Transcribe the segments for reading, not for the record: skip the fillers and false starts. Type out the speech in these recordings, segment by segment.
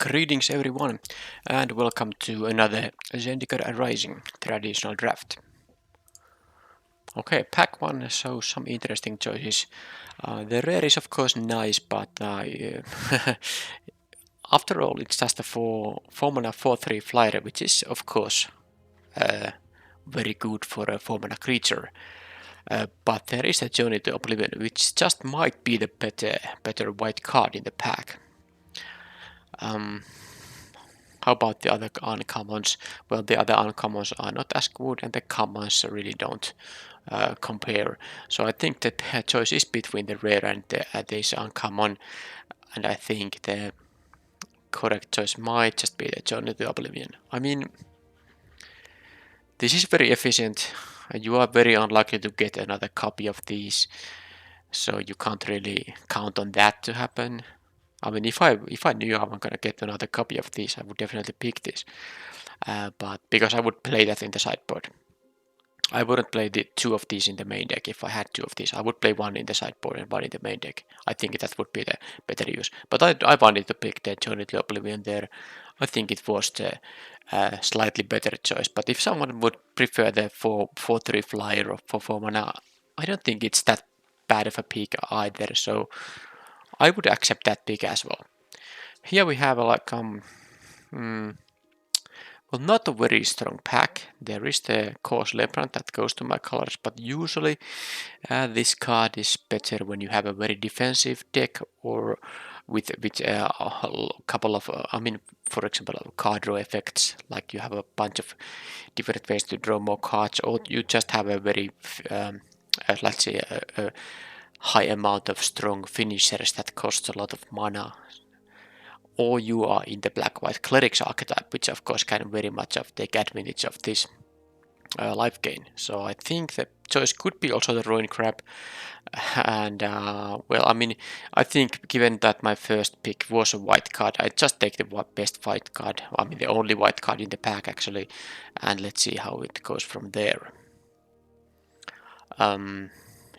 Greetings everyone, and welcome to another Zendikar Rising Traditional Draft. Okay, pack 1 shows some interesting choices. The rare is of course nice, but after all it's just a 4-mana 4/3 flyer, which is of course very good for a 4-mana creature. But there is a Journey to Oblivion, which just might be the better white card in the pack. How about the other uncommons? Well, the other uncommons are not as good, and the commons really don't compare. So I think the choice is between the rare and this uncommon, and I think the correct choice might just be the Journey to Oblivion. I mean, this is very efficient. You are very unlikely to get another copy of these, so you can't really count on that to happen. I mean, if I knew I'm gonna get another copy of these, I would definitely pick this. But because I would play that in the sideboard. I wouldn't play the two of these in the main deck if I had two of these. I would play one in the sideboard and one in the main deck. I think that would be the better use. But I wanted to pick the Journey to Oblivion there. I think it was the slightly better choice. But if someone would prefer the 4/3 flyer for 4 mana, I don't think it's that bad of a pick either. So I would accept that pick as well. Here we have well, not a very strong pack. There is the Course Lebrand that goes to my colors, but usually this card is better when you have a very defensive deck or with a couple of, for example, card draw effects, like you have a bunch of different ways to draw more cards, or you just have a very, let's say, a high amount of strong finishers that cost a lot of mana, or you are in the black-white clerics archetype, which of course can very much take advantage of this life gain. So I think the choice could be also the Ruin Crab. And well, I mean, I think given that my first pick was a white card, I just take the best white card. I mean, the only white card in the pack actually, and let's see how it goes from there.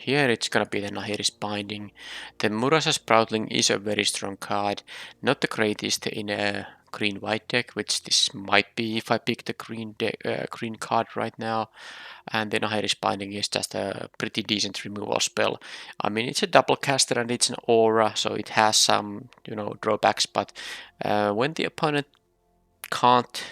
Here it's gonna be the Nahiri's Binding. The Murasa Sproutling is a very strong card, not the greatest in a green-white deck, which this might be if I pick the green card right now. And the Nahiri's Binding is just a pretty decent removal spell. I mean, it's a double caster and it's an aura, so it has some, drawbacks, but when the opponent can't,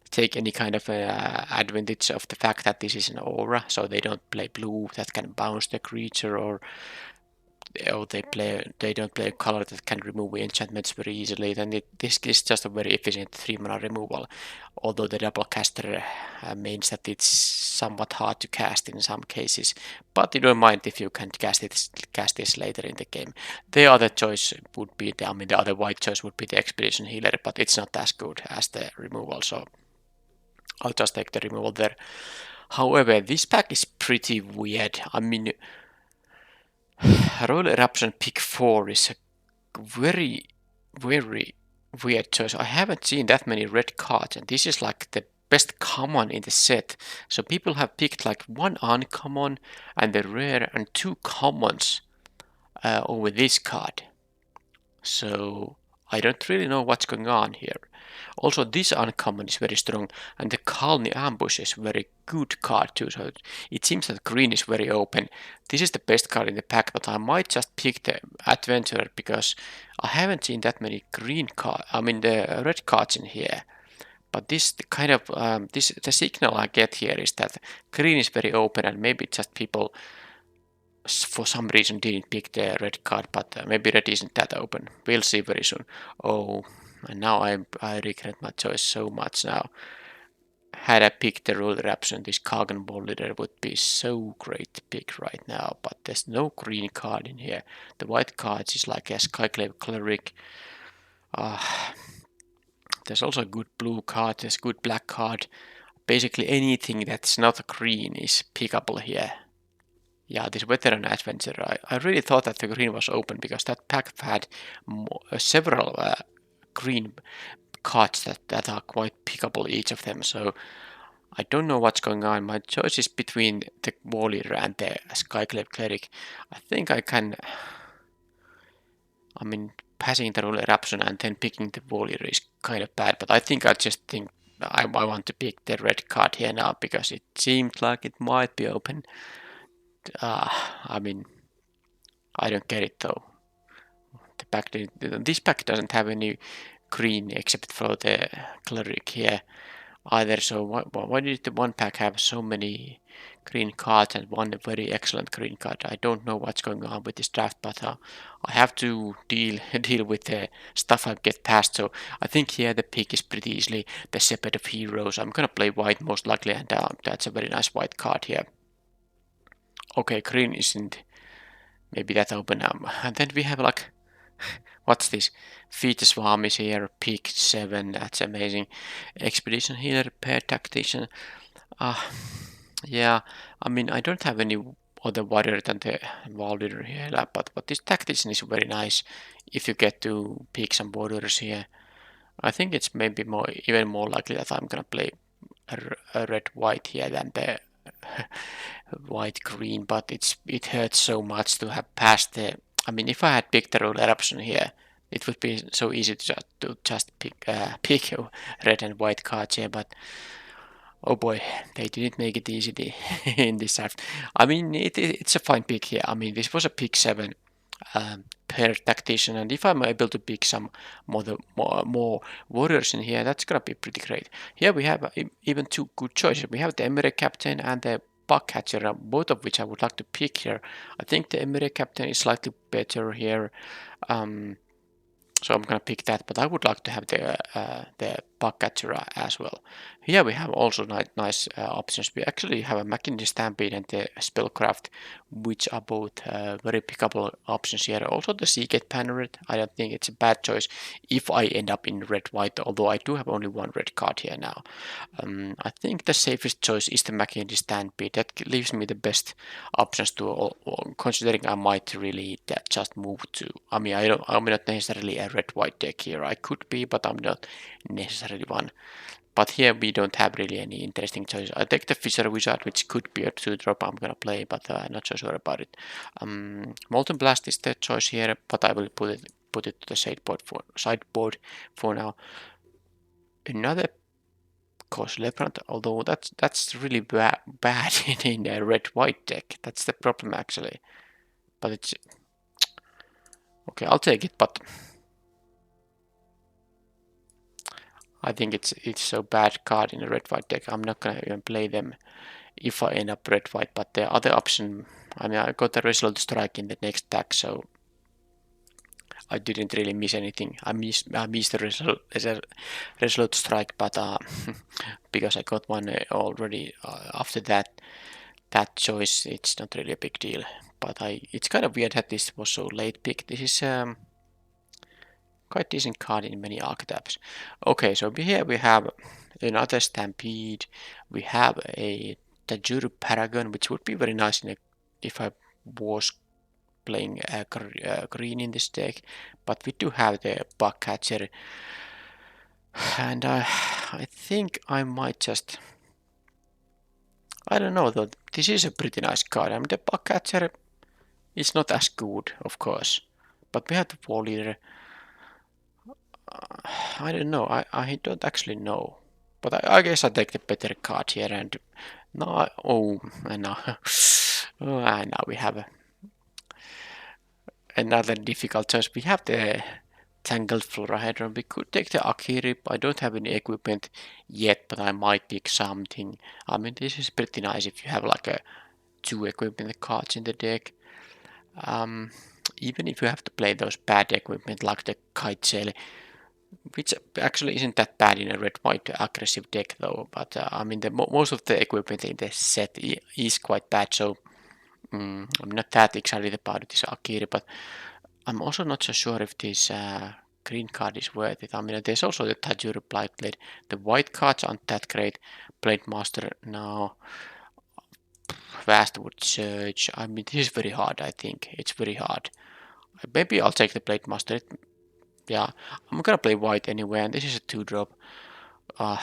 take any kind of advantage of the fact that this is an aura, so they don't play blue that can bounce the creature, or they don't play a color that can remove enchantments very easily, then this is just a very efficient 3-mana removal. Although the double caster means that it's somewhat hard to cast in some cases, but you don't mind if you can cast this later in the game. The other choice would be the other white choice would be the Expedition Healer, but it's not as good as the removal, so I'll just take the removal there. However, this pack is pretty weird. I mean, Royal Eruption pick 4 is a very, very weird choice. I haven't seen that many red cards, and this is like the best common in the set. So people have picked like one uncommon and the rare and two commons over this card. So I don't really know what's going on here. Also, this uncommon is very strong, and the Kalni Ambush is a very good card too, so it seems that green is very open. This is the best card in the pack, but I might just pick the Adventurer because I haven't seen that many the red cards in here. But this kind of, the signal I get here is that green is very open, and maybe just people for some reason didn't pick the red card, but maybe red isn't that open. We'll see very soon. Oh, and now I regret my choice so much now. Had I picked the Royal Eruption, this Kagan Ball Leader would be so great pick right now, but there's no green card in here. The white cards is like a Skyclave Cleric. There's also a good blue card, there's a good black card. Basically anything that's not green is pickable here. Yeah, this Veteran Adventurer, I really thought that the green was open because that pack had several green cards that are quite pickable, each of them, so I don't know what's going on. My choice is between the War Leader and the Skyclave Cleric. I think I can, passing the roll eruption and then picking the warrior is kind of bad, but I just think I want to pick the red card here now because it seems like it might be open. I mean, I don't get it though. This pack doesn't have any green except for the cleric here either. So why did the one pack have so many green cards and one very excellent green card? I don't know what's going on with this draft, but I have to deal deal with the stuff I get past. So I think here the pick is pretty easily the Shepherd of Heroes. I'm gonna play white most likely, and that's a very nice white card here. Okay, green isn't maybe that open now. And then we have like, what's this? Feed the Swamis here, pick 7, that's amazing. Expedition Healer, Pair Tactician. Uh, yeah, I mean, I don't have any other warrior than the warrior here, but this Tactician is very nice if you get to pick some warriors here. I think it's maybe even more likely that I'm gonna play a red-white here than the white-green, but it hurts so much to have passed the. I mean, if I had picked the roll eruption here, it would be so easy to just pick red and white cards here, but oh boy, they didn't make it easy in this draft. I mean, it's a fine pick here. I mean, this was a pick 7 per tactician, and if I'm able to pick some more warriors in here, that's gonna be pretty great. Here we have even 2 good choices. We have the Emirate Captain and the Bug Catcher, both of which I would like to pick here. I think the Emirate Captain is slightly better here. So I'm gonna pick that, but I would like to have the Bugcatcher as well. Here we have also nice options. We actually have a McKinney Stampede and the Spellcraft, which are both very pickable options here. Also the Seagate Panneret, I don't think it's a bad choice if I end up in red-white, although I do have only one red card here now. I think the safest choice is the McKinney Stampede. That leaves me the best options to considering I might really just move to. I mean, I'm not necessarily a red-white deck here. I could be, but I'm not necessarily one. But here we don't have really any interesting choices. I take the Fisher Wizard, which could be a 2-drop I'm gonna play, but I'm not so sure about it. Molten Blast is the choice here, but I will put it to the sideboard for now. Another Cause Leopard, although that's really bad in a red-white deck. That's the problem actually. But it's okay. I'll take it, but I think it's so bad card in a red-white deck. I'm not gonna even play them if I end up red-white. But the other option, I mean, I got the Resolute Strike in the next deck, so I didn't really miss anything. I missed the Resolute Strike, but because I got one already after that choice, it's not really a big deal. But it's kind of weird that this was so late pick. This is quite decent card in many archetypes. Okay, so here we have another Stampede. We have a Tajuru Paragon, which would be very nice if I was playing green in this deck. But we do have the Bug Catcher, and I think I might just. I don't know though. This is a pretty nice card. I mean, the Bug Catcher is not as good, of course, but we have the Wall Leader. I don't know. I don't actually know. But I guess I take the better card here and now and now and now we have another difficult choice. We have the Tangled Florahedron. We could take the Akiri. I don't have any equipment yet, but I might pick something. I mean, this is pretty nice if you have like a 2 equipment cards in the deck. Even if you have to play those bad equipment like the Kite Sail, which actually isn't that bad in a red-white aggressive deck though, but I mean most of the equipment in the set is quite bad, so I'm not that excited about this Akiri, but I'm also not so sure if this green card is worth it. I mean, there's also the Tajuru Blight Blade. The white cards aren't that great. Blade Master, no. Vastwood Surge, I mean, this is very hard, I think. It's very hard. Maybe I'll take the Blade Master. Yeah, I'm gonna play white anyway, and this is a 2-drop. I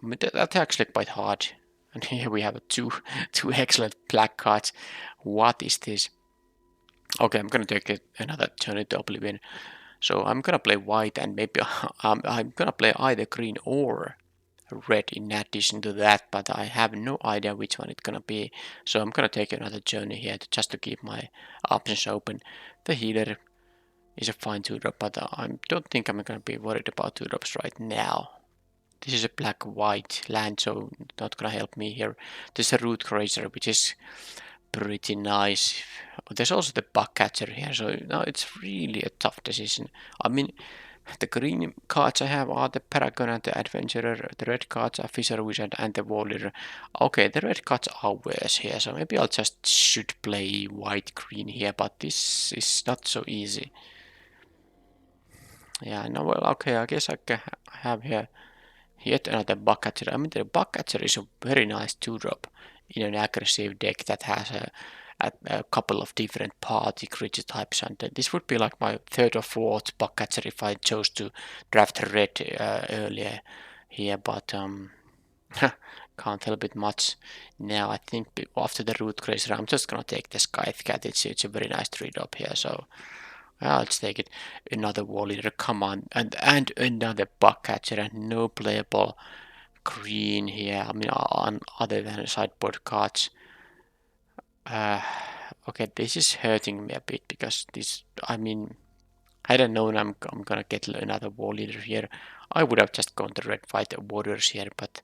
mean, that's actually quite hard. And here we have two excellent black cards. What is this? Okay, I'm gonna take another Journey to Oblivion. So I'm gonna play white and maybe I'm gonna play either green or red in addition to that, but I have no idea which one it's gonna be. So I'm gonna take another journey here just to keep my options open. The healer is a fine 2-drop, but I don't think I'm gonna be worried about 2-drops right now. This is a black-white land, so not gonna help me here. There's a root grazer, which is pretty nice. There's also the bug catcher here, so now it's really a tough decision. I mean, the green cards I have are the Paragon and the Adventurer. The red cards are Fisher Wizard and the Warrior. Okay, the red cards are worse here, so maybe I'll just should play white-green here, but this is not so easy. Yeah, no, well, okay, I guess I can have here yet another bug catcher. I mean, the bug catcher is a very nice 2-drop in an aggressive deck that has a couple of different party creature types, and this would be like my third or fourth bug catcher if I chose to draft red earlier here, but can't help it much. Now I think after the root grazer, I'm just gonna take the Scythe Cat. It's a very nice 3-drop here, so let's take it. Another wall leader, come on, and another bug catcher, and no playable green here. I mean, on other than sideboard cards. Uh, okay, this is hurting me a bit because this. I mean, had I known I'm gonna get another wall leader here, I would have just gone to red white warriors here, but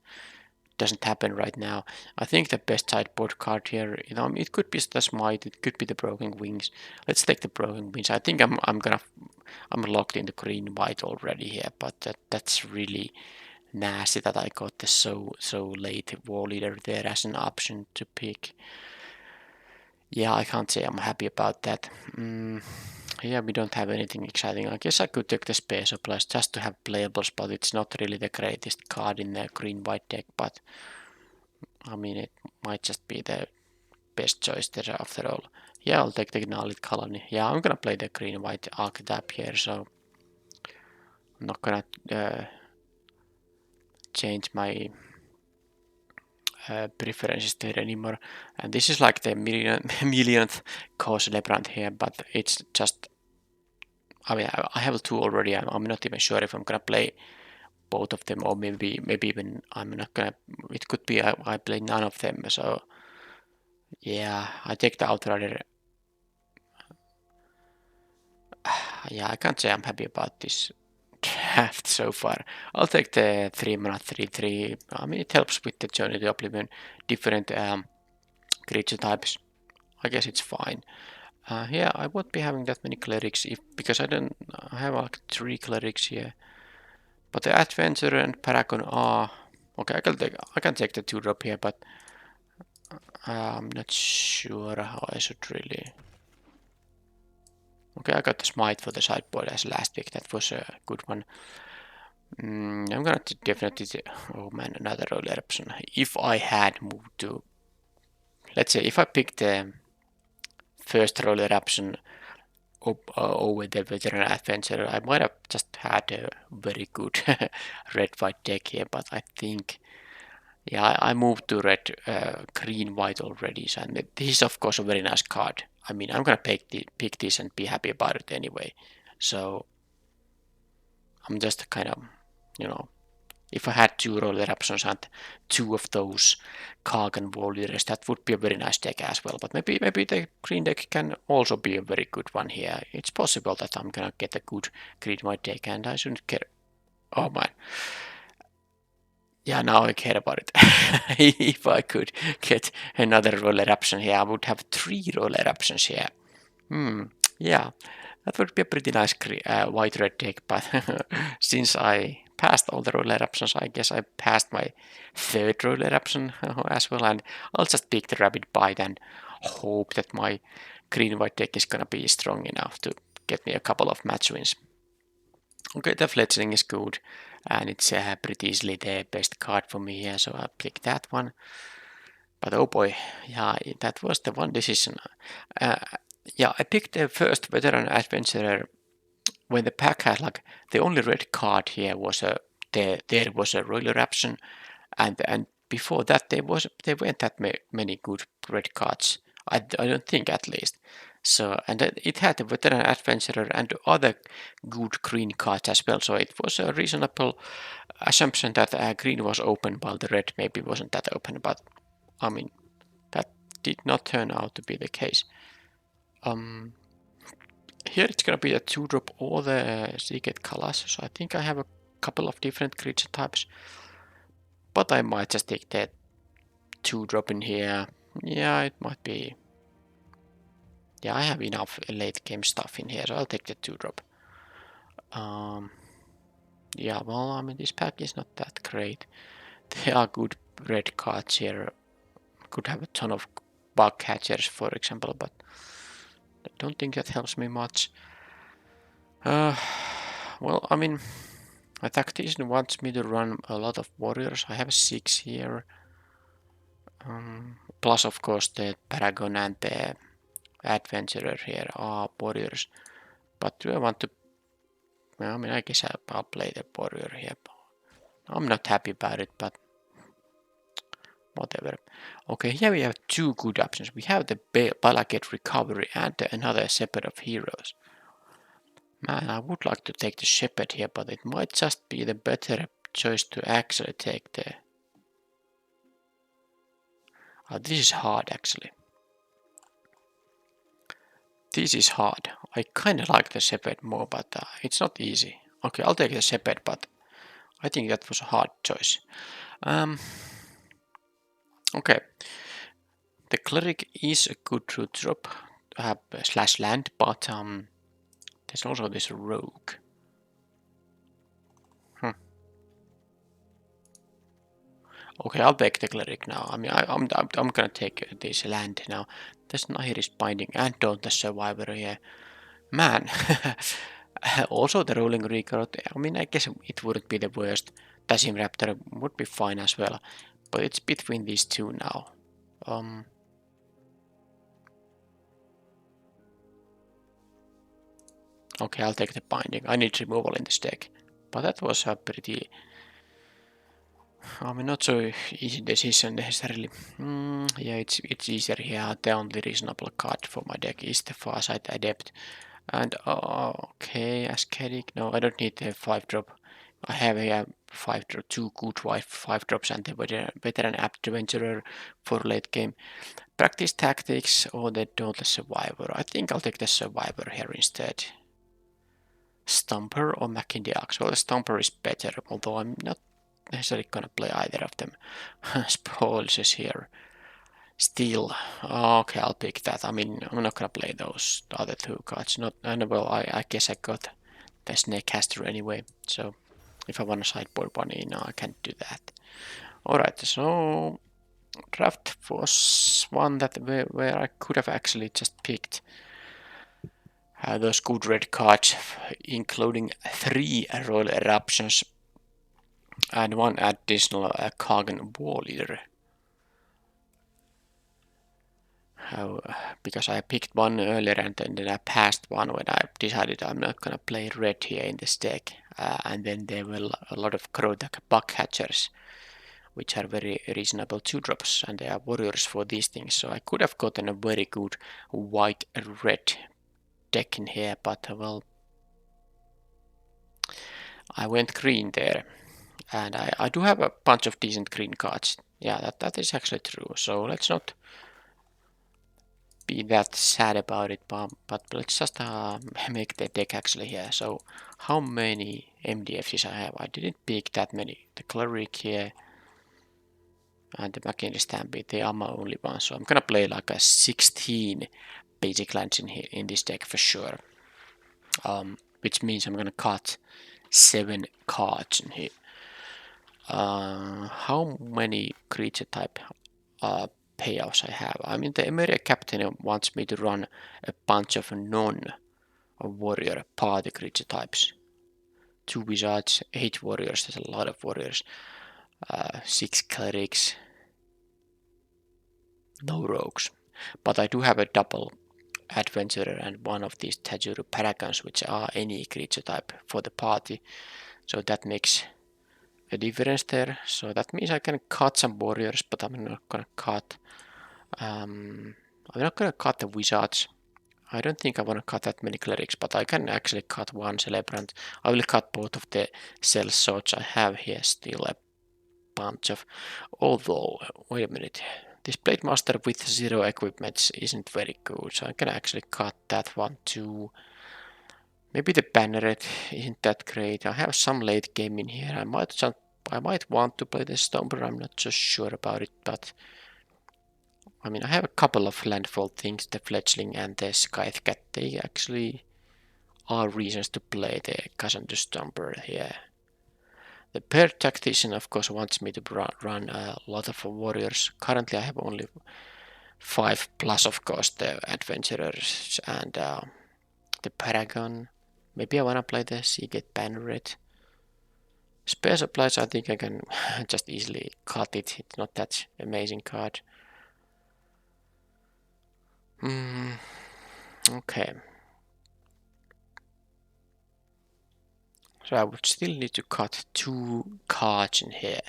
it doesn't happen right now. I think the best sideboard card here, it could be the smite, it could be the broken wings. Let's take the broken wings. I think I'm locked in the green white already here, but that's really nasty that I got the so late wall leader there as an option to pick. Yeah, I can't say I'm happy about that. Yeah, we don't have anything exciting. I guess I could take the Space Plus just to have playables, but it's not really the greatest card in the green-white deck, but I mean, it might just be the best choice there after all. Yeah, I'll take the Gnarled Colony. Yeah, I'm gonna play the green-white archetype here, so I'm not gonna change my preferences there anymore. And this is like the millionth co-celebrant here, but it's just, I mean, I have two already. I'm not even sure if I'm gonna play both of them, or maybe even I'm not gonna. It could be I play none of them. So yeah, I take the Outrider. Yeah, I can't say I'm happy about this draft so far. I'll take the 3-mana 3/3. I mean, it helps with the Journey to Oblivion, different creature types. I guess it's fine. Yeah, I won't be having that many clerics because I have like 3 clerics here. But the Adventurer and Paragon are okay. I can take the 2-drop here, but I'm not sure how I should really. Okay, I got the Smite for the sideboard as last pick. That was a good one. I'm gonna definitely. Oh man, another roller option. If I had moved to, let's say, if I picked the first roller option over the veteran adventurer, I might have just had a very good red white deck here, but I think, yeah, I moved to red green white already, so, and this is of course a very nice card. I mean, I'm gonna pick this and be happy about it anyway. So I'm just kind of, you know, if I had 2 roller options and 2 of those Kagan warriors, that would be a very nice deck as well. But maybe the green deck can also be a very good one here. It's possible that I'm gonna get a good green white deck, and I shouldn't care. Oh man. Yeah, now I care about it. If I could get another roller option here, I would have 3 roller options here. Yeah, that would be a pretty nice white-red deck, but since I passed all the roller options, I guess I passed my third roller option as well, and I'll just pick the Rabbit Bite and hope that my green-white deck is gonna be strong enough to get me a couple of match wins. Okay, the Fledgling is good, and it's pretty easily the best card for me here, so I'll pick that one. But oh boy, yeah, that was the one decision. Uh, yeah, I picked the first veteran adventurer when the pack had like the only red card here was there was a roller option, and before that there weren't that many good red cards. I don't think at least. So, and it had a veteran adventurer and other good green cards as well. So it was a reasonable assumption that green was open while the red maybe wasn't that open. But I mean, that did not turn out to be the case. Here it's gonna be a 2-drop all the secret colors. So I think I have a couple of different creature types. But I might just take the 2-drop in here. Yeah, it might be. Yeah, I have enough late game stuff in here, so I'll take the 2-drop. Yeah, well, I mean, this pack is not that great. There are good red cards here. Could have a ton of bug catchers, for example, but I don't think that helps me much. Well, I mean, my tactician wants me to run a lot of warriors. I have 6 here. Plus, of course, the Paragon and the Adventurer here are warriors. But do I want to... Well, I mean, I guess I'll play the warrior here. I'm not happy about it, but whatever. Okay, here we have 2 good options. We have the Balaget Recovery and another Shepherd of Heroes. Man, I would like to take the Shepherd here, but it might just be the better choice to actually take the... Oh, this is hard, actually. This is hard. I kinda like the Shepherd more, but it's not easy. Okay, I'll take the Shepherd, but I think that was a hard choice. Okay. The Cleric is a good root drop to have slash land, but there's also this Rogue. Okay, I'll take the Cleric now. I mean, I'm gonna take this land now. There's Nihilist Binding and Dauntless Survivor here. Man, also the Rolling Record. I mean, I guess it wouldn't be the worst. Dashing Raptor would be fine as well, but it's between these two now. Okay, I'll take the Binding. I need removal in this deck, but that was a pretty... I mean, not so easy decision necessarily. Yeah, it's easier here. The only reasonable card for my deck is the Farsight Adept. And okay, Ascetic. No, I don't need the 5-drop. I have a 5-drop, 2 good 5-drops and the Veteran Adventurer for late game. Practice Tactics or the Dauntless Survivor. I think I'll take the Survivor here instead. Stomper or McKinley Axe. Well, the Stomper is better, although I'm not necessarily gonna play either of them. Spoils is here. Still, okay, I'll pick that. I mean, I'm not gonna play those other 2 cards. Not, and well, I guess I got the Snakecaster anyway. So if I want to sideboard one in, I can't do that. Alright, so draft was one that where I could have actually just picked those good red cards, including 3 Royal Eruptions and 1 additional Kagan War Leader. Because I picked one earlier and then I passed one when I decided I'm not gonna play red here in this deck. And then there were a lot of Krodak Bug Hatchers, which are very reasonable 2-drops, and they are warriors for these things. So I could have gotten a very good white-red deck in here, but well, I went green there. And I do have a bunch of decent green cards. Yeah, that is actually true. So let's not be that sad about it, but let's just make the deck actually here. So how many MDFs I have? I didn't pick that many. The Cleric here and the McKinley Stampede, they are my only ones. So I'm gonna play like a 16 basic lands in here in this deck for sure. Which means I'm gonna cut 7 cards in here. How many creature type payouts I have? I mean, the Emeria Captain wants me to run a bunch of non-warrior party creature types. 2 wizards, 8 warriors, there's a lot of warriors. 6 clerics, no rogues. But I do have a double adventurer and one of these Tajuru Paragons, which are any creature type for the party. So that makes a difference there. So that means I can cut some warriors, but I'm not gonna cut I'm not gonna cut the wizards. I don't think I want to cut that many clerics, but I can actually cut one celebrant. I will cut both of the cell swords I have here, still a bunch of. Although, wait a minute. This Blade Master with 0 equipment isn't very good, so I can actually cut that one too. Maybe the Banneret isn't that great. I have some late game in here. I might want to play the Stomper, I'm not so sure about it, but I mean, I have a couple of landfall things, the Fledgling and the Scythe Cat. They actually are reasons to play the Cassandra Stomper here. The Paired Tactician, of course, wants me to run a lot of warriors. Currently, I have only 5 plus, of course, the Adventurers and the Paragon. Maybe I want to play the Seagate Banneret. Spare Supplies, I think I can just easily cut it. It's not that amazing card. Okay. So I would still need to cut 2 cards in here.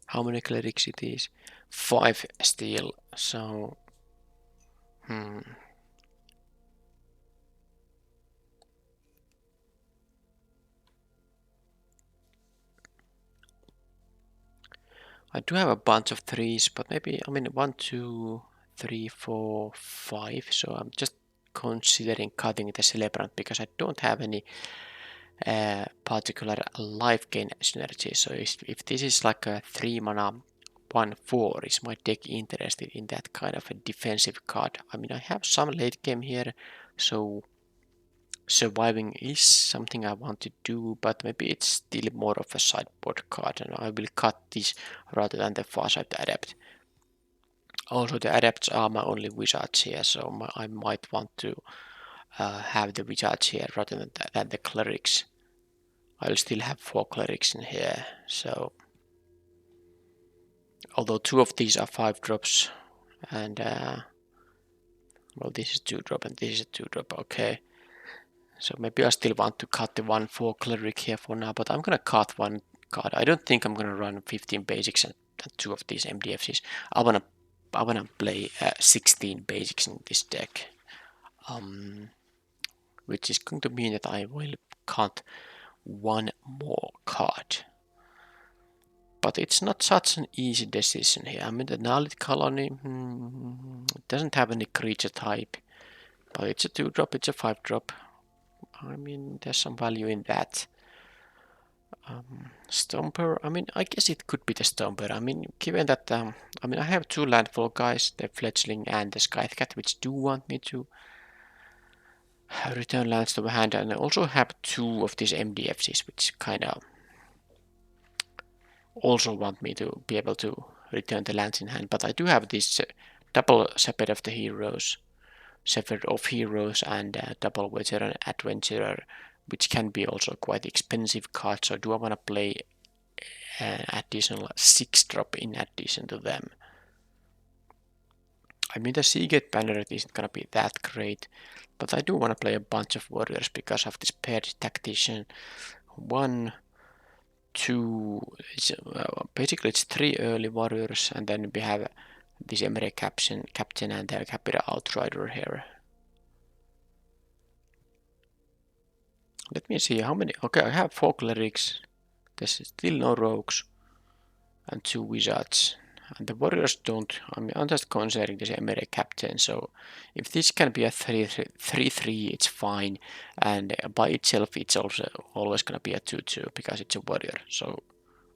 How many clerics it is? 5 still. So, I do have a bunch of 3s, but maybe, I mean, 1, 2, 3, 4, 5. So I'm just considering cutting the Celebrant because I don't have any particular life gain synergy. So if this is like a 3 mana 1/4, is my deck interested in that kind of a defensive card? I mean, I have some late game here, so surviving is something I want to do, but maybe it's still more of a sideboard card, and I will cut this rather than the Farsight Adept. Also, the Adepts are my only wizards here, so I might want to have the wizards here rather than the clerics. I'll still have 4 clerics in here, so although 2 of these are 5 drops, and well, this is 2 drop and this is a 2 drop, okay. So maybe I still want to cut the 1/4 cleric here for now, but I'm gonna cut one card. I don't think I'm gonna run 15 basics and 2 of these MDFCs. I wanna play 16 basics in this deck, which is going to mean that I will cut one more card. But it's not such an easy decision here. I mean, the Gnarled Colony doesn't have any creature type, but it's a 2 drop, it's a 5 drop. I mean, there's some value in that. Stomper, I mean, I guess it could be the Stomper. I mean, given that, I mean, I have 2 landfall guys, the Fledgling and the Scythe Cat, which do want me to return lands to the hand, and I also have 2 of these MDFCs, which kind of also want me to be able to return the lands in hand. But I do have this double Shepherd of the Heroes, Shepherd of Heroes, and double Veteran Adventurer, which can be also quite expensive cards. So do I want to play an additional 6 drop in addition to them? I mean, the Seagate Banneret isn't gonna be that great, but I do want to play a bunch of warriors because of this Paired Tactician. 1, 2, basically it's 3 early warriors, and then we have this Emery captain and the Capita Outrider here. Let me see how many. Okay, I have 4 clerics. There's still no rogues and 2 wizards. And the warriors don't. I mean, I'm just considering this Emery captain. So if this can be a 3/3, it's fine. And by itself, it's also always gonna be a 2/2 because it's a warrior. So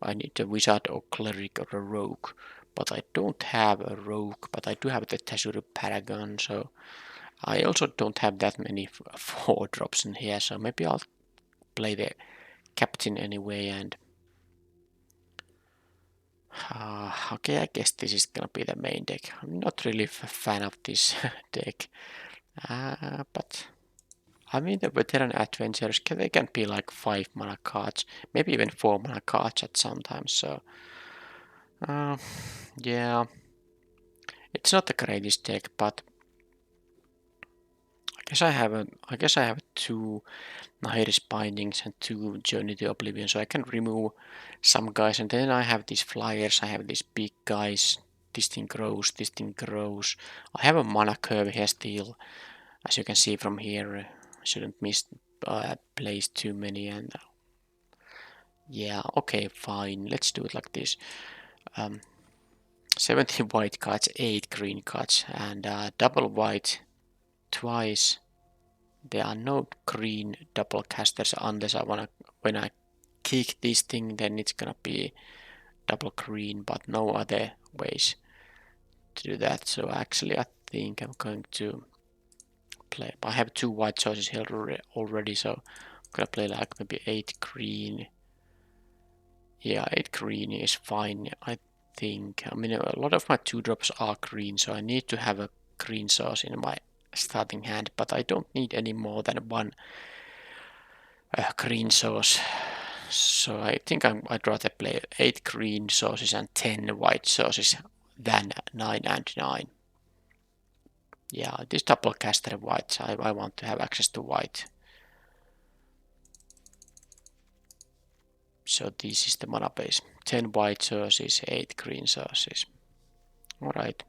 I need a wizard or cleric or a rogue. But I don't have a rogue. But I do have the Tazuru Paragon. So I also don't have that many 4 drops in here. So maybe I'll play the captain anyway, and okay, I guess this is gonna be the main deck. I'm not really a fan of this deck, but I mean the Veteran Adventurers, they can be like 5 mana cards, maybe even 4 mana cards at sometimes, so yeah, it's not the greatest deck, but I I guess I have 2 Nahiri's Bindings and 2 Journey to Oblivion, so I can remove some guys, and then I have these flyers, I have these big guys, this thing grows, this thing grows. I have a mana curve here still, as you can see from here. I shouldn't miss place too many, and yeah, okay, fine, let's do it like this. 70 white cards, 8 green cards, and double white twice. There are no green double casters unless when I kick this thing, then it's gonna be double green, but no other ways to do that. So actually I think I'm going to play, I have 2 white choices here already, so I'm gonna play like maybe 8 green. Yeah, 8 green is fine, I think. I mean, a lot of my 2-drops are green, so I need to have a green source in my starting hand, but I don't need any more than 1 green source. So I think I'd rather play 8 green sources and 10 white sources than 9 and 9. Yeah, this double caster white, I want to have access to white. So this is the mana base. 10 white sources, 8 green sources. Alright.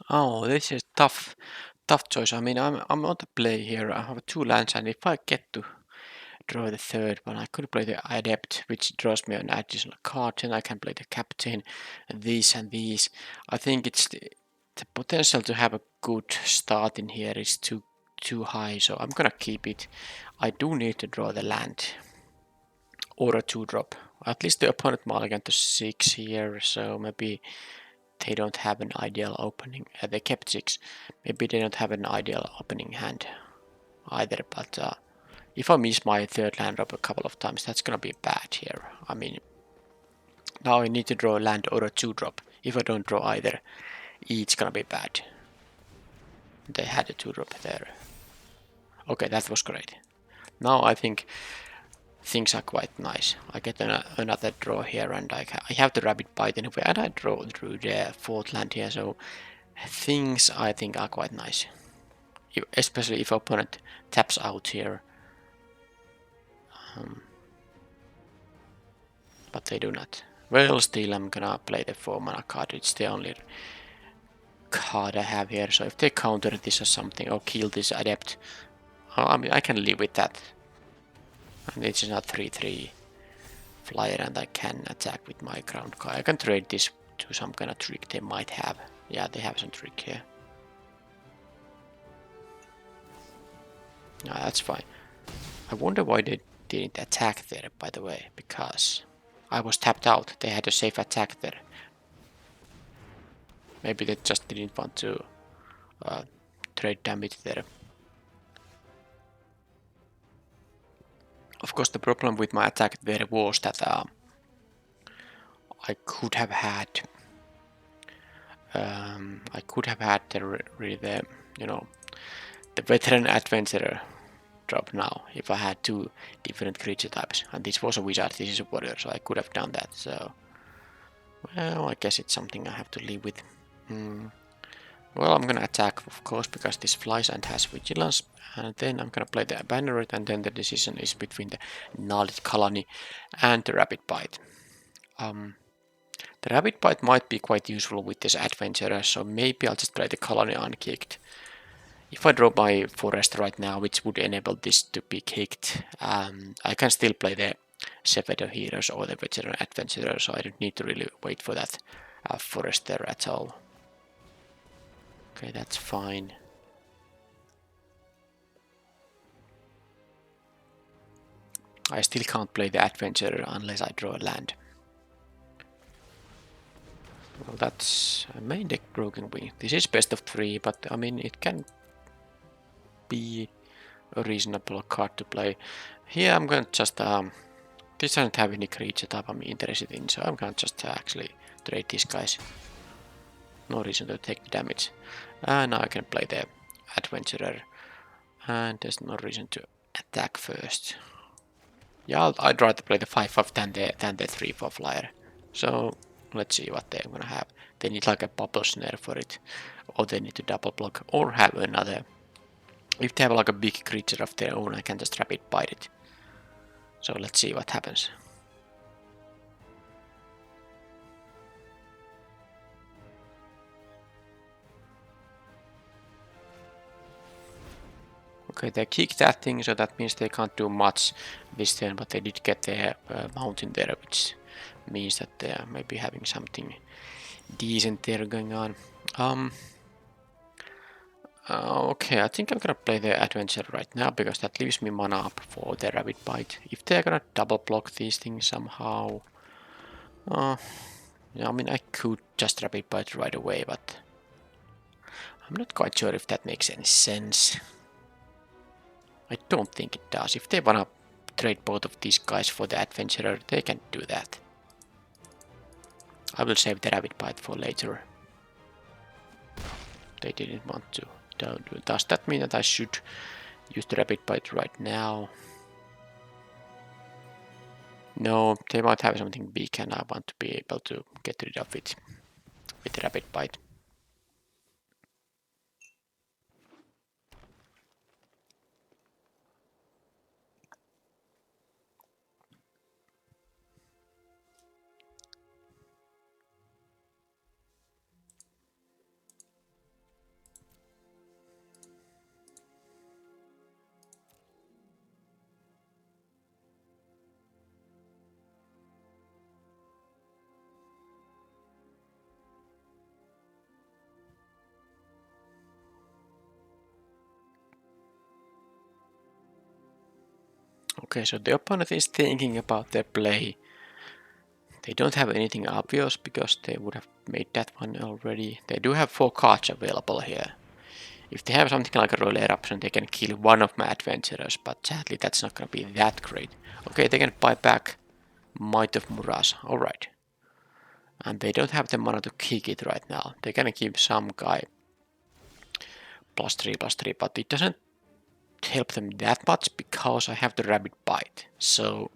Oh, this is tough choice. I mean, I'm on the play here. I have 2 lands, and if I get to draw the third one, I could play the Adept, which draws me an additional card, and I can play the Captain, and these. I think it's the potential to have a good start in here is too high, so I'm gonna keep it. I do need to draw the land or a 2-drop. At least the opponent mulligan to 6 here, so maybe they don't have an ideal opening. They kept 6. Maybe they don't have an ideal opening hand either, but if I miss my third land drop a couple of times, that's gonna be bad here. I mean, now I need to draw a land or a 2-drop. If I don't draw either, it's gonna be bad. They had a 2-drop there. Okay, that was great. Now I think things are quite nice. I get another draw here, and I have the rabbit bite anyway, and I draw through the 4th land here, so things I think are quite nice. Especially if opponent taps out here. But they do not. Well, still I'm gonna play the 4 mana card. It's the only card I have here, so if they counter this or something, or kill this Adept, I mean, I can live with that. And it's not 3/3 flyer, and I can attack with my ground card. I can trade this to some kind of trick they might have. Yeah, they have some trick here. No, that's fine. I wonder why they didn't attack there, by the way, because I was tapped out. They had a safe attack there. Maybe they just didn't want to trade damage there. Of course, the problem with my attack there was that I could have had the you know, the veteran adventurer drop now if I had 2 different creature types, and this was a wizard, this is a warrior, so I could have done that. So well, I guess it's something I have to live with. Well, I'm gonna attack, of course, because this flies and has vigilance, and then I'm gonna play the Banneret, and then the decision is between the Gnarled Colony and the Rabbit Bite. The Rabbit Bite might be quite useful with this adventurer, so maybe I'll just play the Colony unkicked. If I draw my forest right now, which would enable this to be kicked, I can still play the Sephiroth heroes or the veteran adventurers, so I don't need to really wait for that forest there at all. Okay, that's fine. I still can't play the adventurer unless I draw a land. Well, that's a main deck Broken Wing. This is best of 3, but I mean it can be a reasonable card to play. Here I'm gonna just this doesn't have any creature type I'm interested in, so I'm gonna just actually trade these guys. No reason to take the damage. And now I can play the adventurer, and there's no reason to attack first. Yeah, I'd rather play the 5/5 than the 3/4 flyer. So let's see what they're gonna have. They need like a bubble snare for it, or they need to double block, or have another. If they have like a big creature of their own, I can just rapid bite it. So let's see what happens. Okay, they kicked that thing, so that means they can't do much this turn, but they did get their mountain there, which means that they are maybe having something decent there going on. Okay, I think I'm gonna play the adventure right now because that leaves me mana up for the rabbit bite. If they're gonna double block these things somehow, yeah, I mean I could just rabbit bite right away, but I'm not quite sure if that makes any sense. I don't think it does. If they wanna trade both of these guys for the adventurer, they can do that. I will save the rabbit bite for later. They didn't want to. Does that mean that I should use the rabbit bite right now? No, they might have something big and I want to be able to get rid of it with the rabbit bite. Okay, so the opponent is thinking about their play. They don't have anything obvious because they would have made that one already. They do have 4 cards available here. If they have something like a roll eruption, they can kill one of my adventurers, but sadly that's not gonna be that great. Okay, they can buy back Might of Murasa, alright. And they don't have the mana to kick it right now. They're gonna give some guy +3/+3, but it doesn't help them that much because I have the rabbit bite. So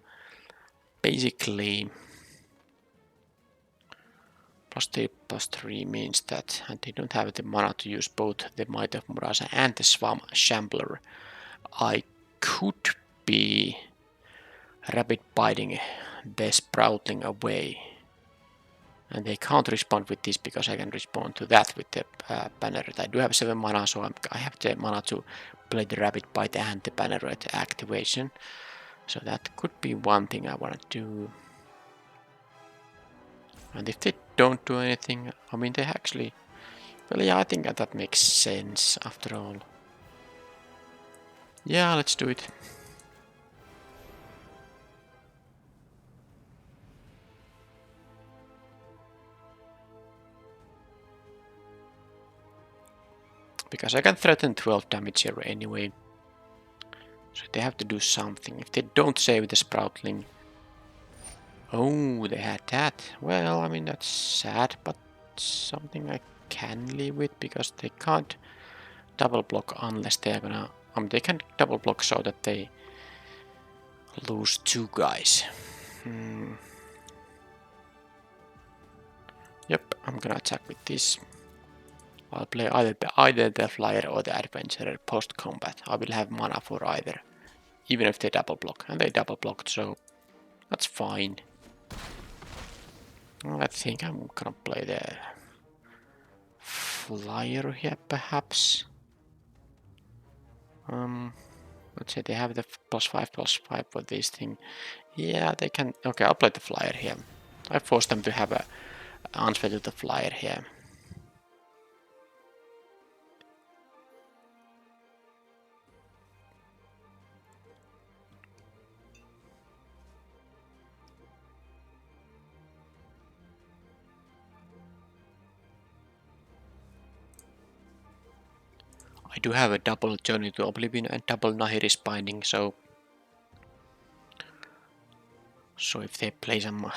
basically +3/+3 means that and they don't have the mana to use both the Might of Murasa and the Swamp Shambler. I could be rabbit biting the Sproutling away. And they can't respond with this because I can respond to that with the Banneret. I do have 7 mana, so I have the mana to play the Rabbit Bite and the Banneret activation. So that could be one thing I want to do. And if they don't do anything, I mean they actually... Well, yeah, I think that makes sense after all. Yeah, let's do it. Because I can threaten 12 damage here anyway. So they have to do something. If they don't save the Sproutling... Oh, they had that. Well, I mean, that's sad, but something I can live with because they can't double block unless they're gonna... they can double block so that they lose 2 guys. Yep, I'm gonna attack with this. I'll play either the flyer or the adventurer post-combat. I will have mana for either, even if they double block. And they double blocked, so that's fine. I think I'm gonna play the flyer here, perhaps. let's say they have the +5/+5 for this thing. Yeah, they can. Okay, I'll play the flyer here. I force them to have a answer to the flyer here. I do have a double Journey to Oblivion and double Nahiri's Binding, so if they play some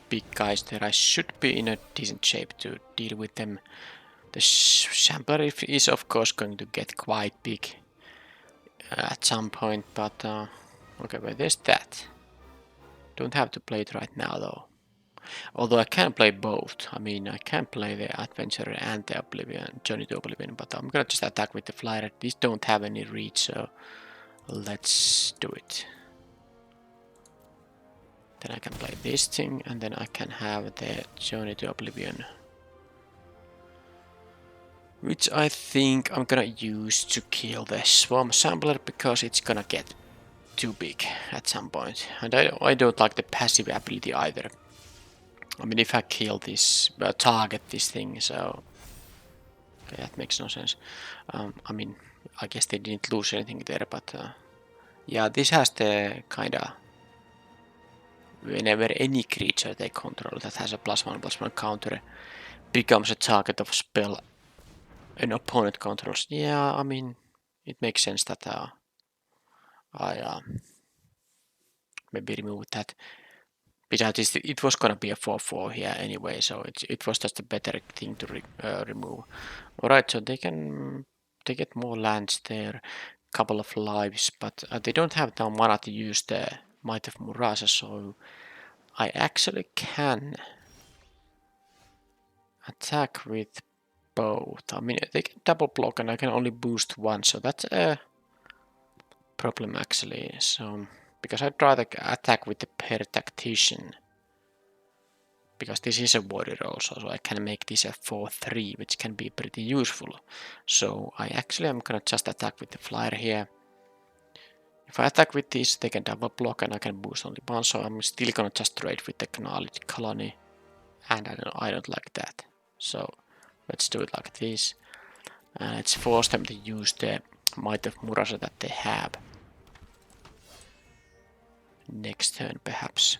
big guys there, I should be in a decent shape to deal with them. The sampler is of course going to get quite big at some point, but okay, well there's that. Don't have to play it right now though. Although I can play both. I mean, I can play the Adventurer and the Oblivion, Journey to Oblivion, but I'm gonna just attack with the Flyer. These don't have any reach, so let's do it. Then I can play this thing, and then I can have the Journey to Oblivion, which I think I'm gonna use to kill the Swarm Sampler because it's gonna get too big at some point. And I don't like the passive ability either. I mean, if I kill this, target this thing, so okay, that makes no sense. I mean, I guess they didn't lose anything there, but yeah, this has the kinda whenever any creature they control that has a +1/+1 counter becomes a target of spell an opponent controls. Yeah, I mean, it makes sense that I maybe remove that. Besides, it was gonna be a 4/4 here anyway, so it was just a better thing to remove. Alright, so they get more lands there, couple of lives, but they don't have now mana to use the Might of Murasa, so I actually can attack with both. I mean, they can double block and I can only boost one, so that's a problem actually. So because I'd rather attack with the Pair Tactician, because this is a warrior also, so I can make this a 4/3, which can be pretty useful. So I actually am gonna just attack with the flyer here. If I attack with this, they can double block and I can boost only one, so I'm still gonna just trade with the Knowledge Colony, and I don't like that. So let's do it like this, and let's force them to use the Might of Murasa that they have. Next turn perhaps.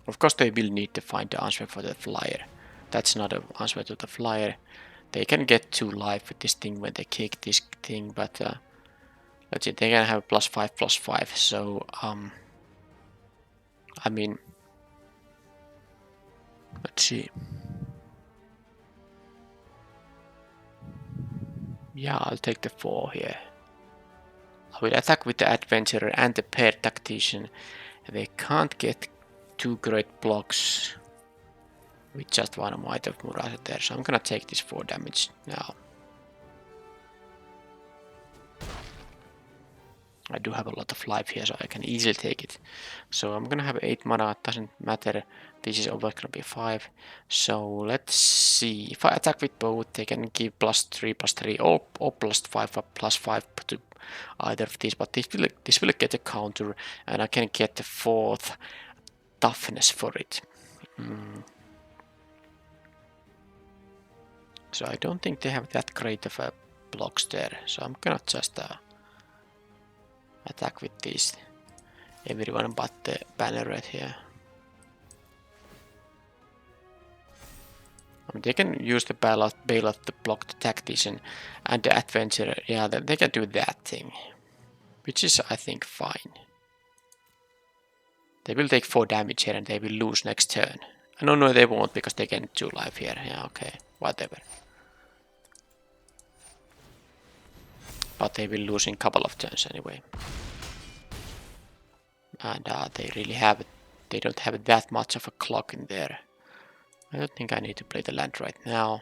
Of course they will need to find the answer for the flyer. That's not an answer to the flyer. They can get 2 life with this thing when they kick this thing, but let's see, they can have +5/+5, so I mean, let's see. Yeah, I'll take the 4 here. I will attack with the Adventurer and the Pair Tactician. They can't get 2 great blocks with just one Might of Murasa there, so I'm gonna take this 4 damage now. I do have a lot of life here, so I can easily take it. So I'm gonna have 8 mana, it doesn't matter. This is always gonna be 5. So let's see. If I attack with both, they can give +3/+3 or +5/+5 to either of these. But this will get a counter, and I can get the 4th toughness for it. So I don't think they have that great of a blocks there. So I'm gonna just attack with these. Everyone but the banner right here. I mean, they can use the bailout to block the tactician and the adventurer. Yeah, they can do that thing, which is, I think, fine. They will take 4 damage here and they will lose next turn. No, they won't because they get 2 life here. Yeah, okay, whatever. But they will lose in a couple of turns anyway. And they don't have that much of a clock in there. I don't think I need to play the land right now.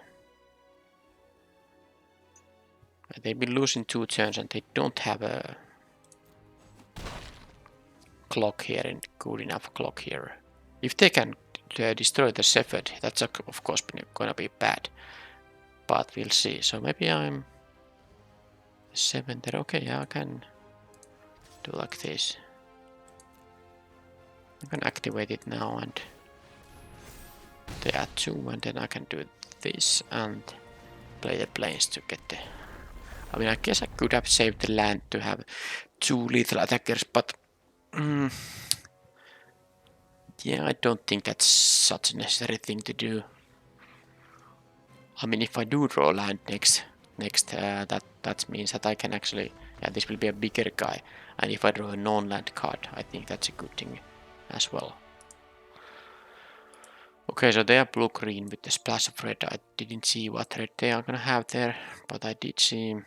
They've been losing 2 turns and they don't have a clock here and good enough clock here. If they can destroy the Shepherd, that's of course gonna be bad. But we'll see. So maybe I'm 7 there. Okay, yeah, I can do like this. I can activate it now and there are 2 and then I can do this and play the planes to get the... I mean, I guess I could have saved the land to have 2 lethal attackers, but yeah, I don't think that's such a necessary thing to do. I mean, if I do draw land next, that means that I can actually, yeah, this will be a bigger guy. And if I draw a non-land card, I think that's a good thing as well. Okay, so they are blue-green with the splash of red. I didn't see what red they are gonna have there, but I did see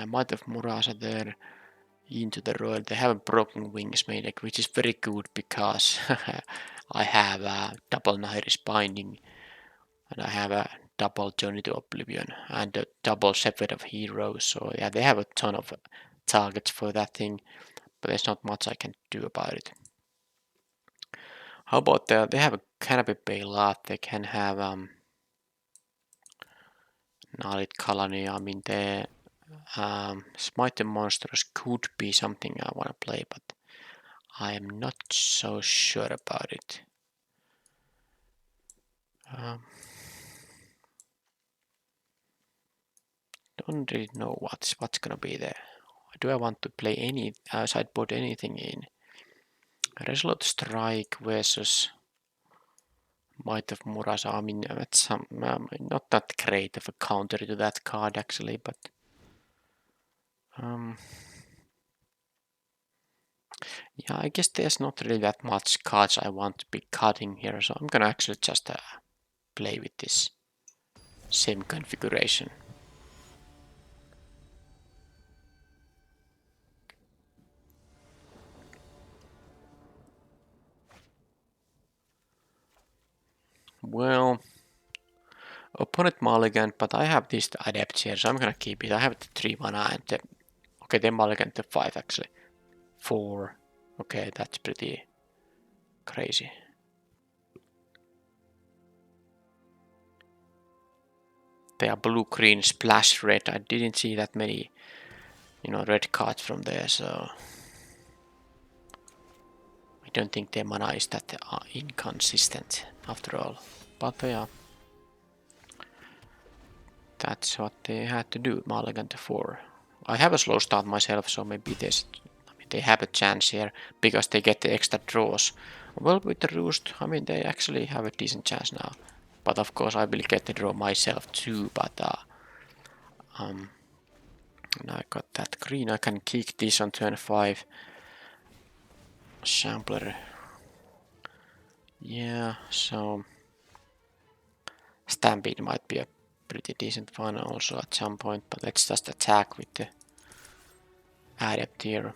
Might of Murasa there. Into the road. They have a broken wings made, which is very good because I have a double Nihilist binding and I have a double Journey to Oblivion and a double Shepherd of Heroes. So yeah, they have a ton of targets for that thing, but there's not much I can do about it. How about they have a Canopy Bailout. They can have Nalit Colony. I mean, the Smite the Monsters could be something I want to play, but I am not so sure about it. Don't really know what's gonna be there. Do I want to play any sideboard anything in? Resolute Strike versus Might of Murasa. I mean, that's some not that great of a counter to that card actually, but yeah, I guess there's not really that much cards I want to be cutting here, so I'm gonna actually just play with this same configuration. Well, opponent mulligan, but I have this adept here, so I'm gonna keep it. I have the 3 mana and the... Okay, they mulligan the 5 actually. 4. Okay, that's pretty crazy. They are blue-green splash red. I didn't see that many, red cards from there, so I don't think their mana is that inconsistent after all. But yeah, that's what they had to do. Mulligan to 4. I have a slow start myself, so maybe they have a chance here because they get the extra draws. Well, with the Roost, I mean, they actually have a decent chance now. But of course, I will get the draw myself too. But and I got that green. I can kick this on turn 5. Sampler. Yeah, so Stampede might be a pretty decent one also at some point. But let's just attack with the Adept here.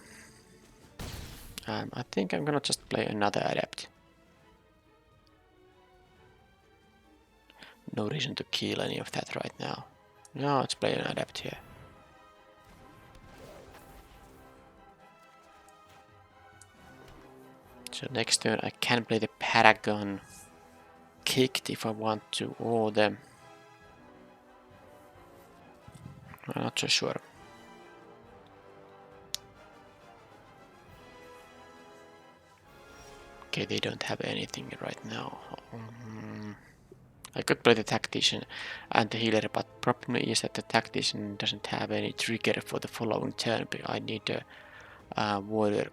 I think I'm gonna just play another Adept. No reason to kill any of that right now. No, let's play an Adept here. So next turn I can play the Paragon kicked if I want to, or the... I'm not so sure. Okay, they don't have anything right now. I could play the Tactician and the Healer, but problem is that the Tactician doesn't have any trigger for the following turn, but I need a warrior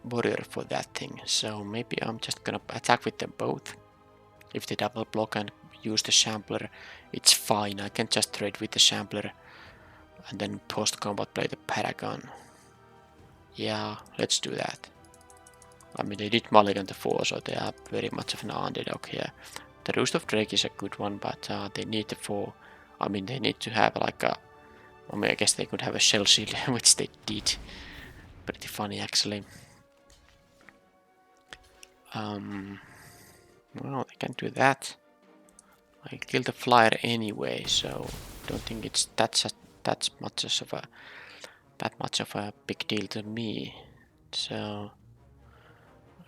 for that thing. So maybe I'm just gonna attack with them both. If they double block and use the Sampler, it's fine. I can just trade with the Sampler and then post-combat play the Paragon. Yeah, let's do that. I mean, they did mulligan the 4, so they are very much of an underdog here. The Roost of Drake is a good one, but they need the 4. I mean, they need to have like a... I mean, I guess they could have a Shell Shield, which they did. Pretty funny, actually. Well, they can do that. I killed the flyer anyway, so don't think it's that much of a big deal to me. So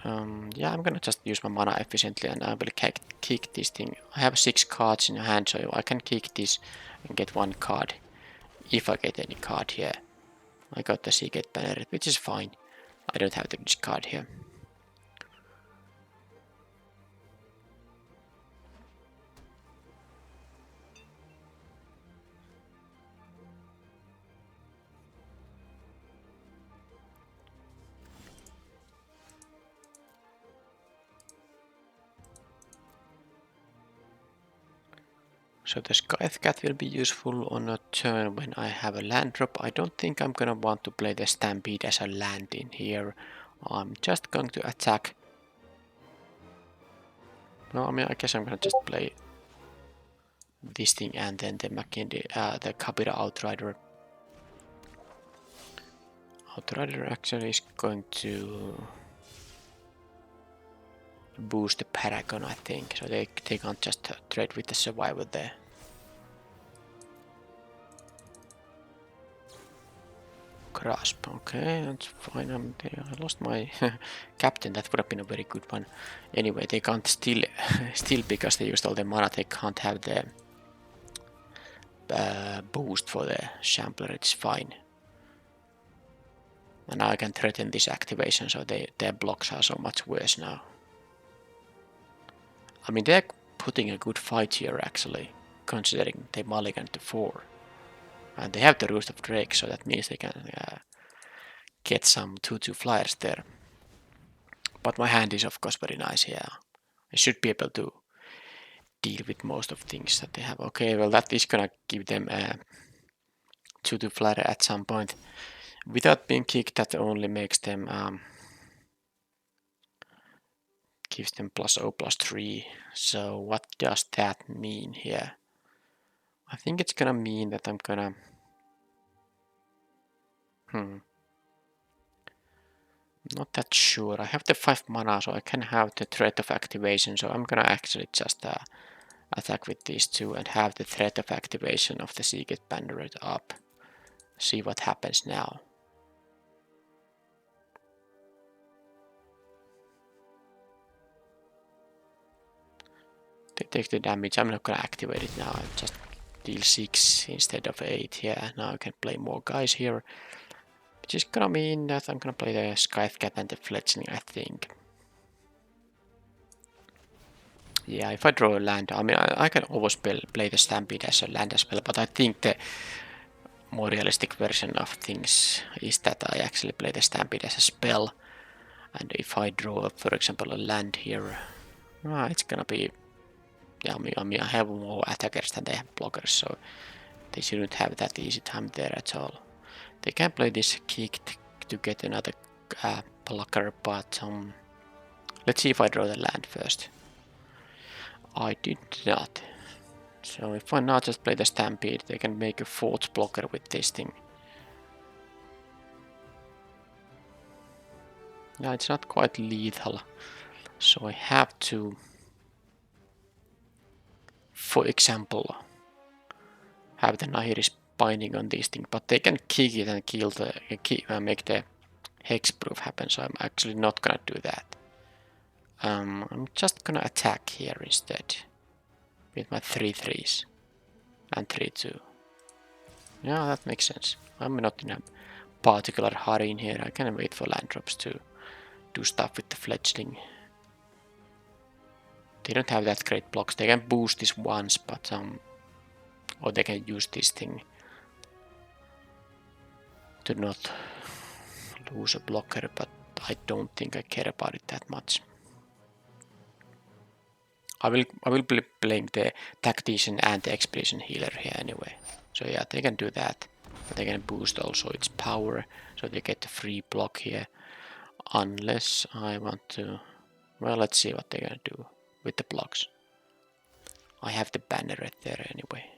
yeah, I'm gonna just use my mana efficiently and I will kick this thing. I have 6 cards in hand, so I can kick this and get 1 card if I get any card here. I got the Seagate banner, which is fine. I don't have to discard here. So the Scythe Cat will be useful on a turn when I have a land drop. I don't think I'm gonna want to play the Stampede as a land in here. I'm just going to attack. No, I mean, I guess I'm gonna just play this thing and then the McKinley, the Capita Outrider. Outrider actually is going to boost the Paragon, I think. So they can't just trade with the Survivor there. Grasp, okay, that's fine. I lost my captain, that would have been a very good one. Anyway, they can't still because they used all the mana, they can't have the boost for the Shambler, it's fine. And now I can threaten this activation, so their blocks are so much worse now. I mean, they're putting a good fight here actually, considering they mulligan to 4. And they have the Roost of Drake, so that means they can get some 2/2 flyers there. But my hand is of course very nice here. I should be able to deal with most of things that they have. Okay, well that is gonna give them a 2/2 flyer at some point. Without being kicked, that only makes them gives them +0/+3. So what does that mean here? I think it's gonna mean that I'm gonna not that sure. I have the 5 mana, so I can have the threat of activation, so I'm gonna actually just attack with these two and have the threat of activation of the Seagate Banneret up. See what happens now. They take the damage. I'm not gonna activate it now. I'll just deal 6 instead of 8. Yeah, now I can play more guys here. Which is gonna mean that I'm gonna play the Scythe Cat and the Fledgling, I think. Yeah, if I draw a land, I mean, I can always play the Stampede as a land as well, but I think the more realistic version of things is that I actually play the Stampede as a spell. And if I draw, for example, a land here, it's gonna be... Yeah, I mean, I have more attackers than they have blockers, so they shouldn't have that easy time there at all. They can play this kick to get another blocker, but let's see if I draw the land first. I did not. So if I now just play the Stampede, they can make a 4th blocker with this thing. Yeah, it's not quite lethal. So I have to, for example, have the Nahiris binding on this thing, but they can kick it and kill the make the hexproof happen, so I'm actually not gonna do that. I'm just gonna attack here instead with my 3/3s and 3/2. Yeah, that makes sense. I'm not in a particular hurry in here. I can wait for land drops to do stuff with the Fledgling. They don't have that great blocks. They can boost this once, but or they can use this thing to not lose a blocker, but I don't think I care about it that much. I will be playing the Tactician and the Expedition Healer here anyway. So yeah, they can do that. But they can boost also its power, so they get a free block here. Unless I want to... Well, let's see what they're gonna do with the blocks. I have the banner right there anyway.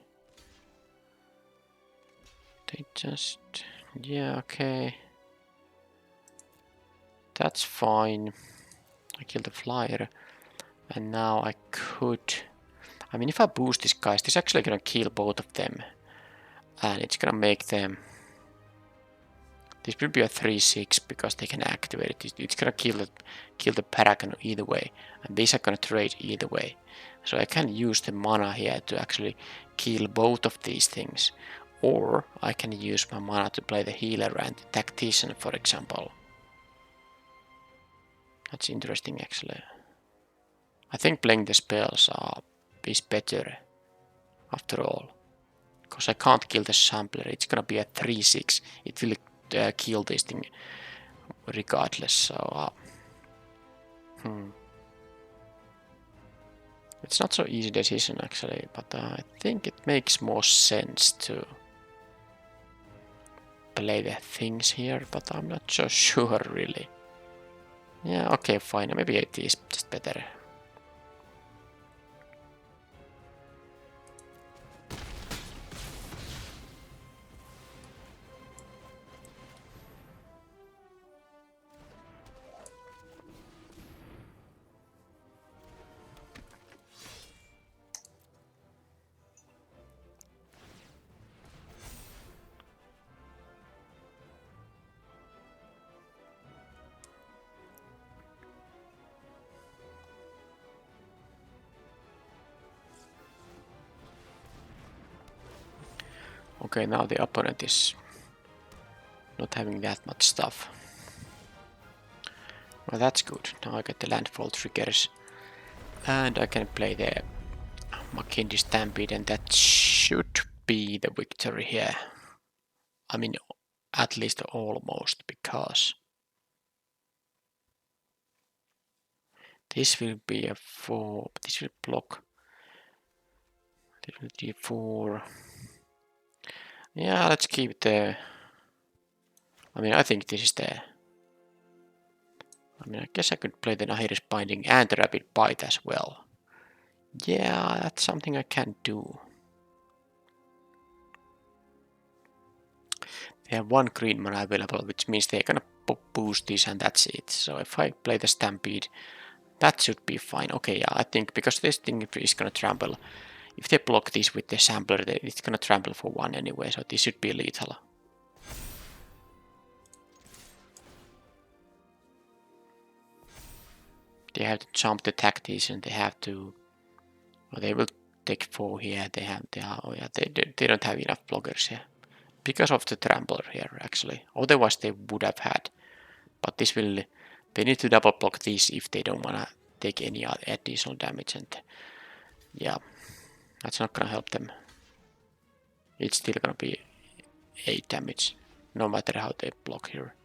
They just... Yeah, okay. That's fine. I killed the flyer. And now I could... I mean, if I boost these guys, this is actually gonna kill both of them. And it's gonna make them... This will be a 3/6 because they can activate it. It's gonna kill the Paragon either way. And these are gonna trade either way. So I can use the mana here to actually kill both of these things. Or I can use my mana to play the healer and the tactician, for example. That's interesting, actually. I think playing the spells is better, after all. Because I can't kill the sampler. It's gonna be a 3-6. It will kill this thing regardless, so... It's not so easy decision, actually, but I think it makes more sense to play the things here, but I'm not so sure, really. Yeah, okay, fine. Maybe it is just better. Okay, now the opponent is not having that much stuff. Well, that's good. Now I get the landfall triggers. And I can play the Mackenzie Stampede, and that should be the victory here. I mean, at least almost, because this will be a 4, this will block. This will be 4. Yeah, let's keep the... I mean, I think this is the... I mean, I guess I could play the Nahiri's Binding and the Rapid Bite as well. Yeah, that's something I can do. They have 1 green mana available, which means they're gonna boost this and that's it. So if I play the Stampede, that should be fine. Okay, yeah, I think because this thing is gonna trample. If they block this with the sampler, it's gonna trample for 1 anyway, so this should be lethal. They have to jump the tactician, they have to... Well, they will take 4 here, they don't have enough blockers here. Because of the trampler here, actually. Otherwise they would have had. But this will... They need to double block this if they don't wanna take any additional damage, and... Yeah, that's not gonna help them. It's still gonna be 8 damage, no matter how they block here.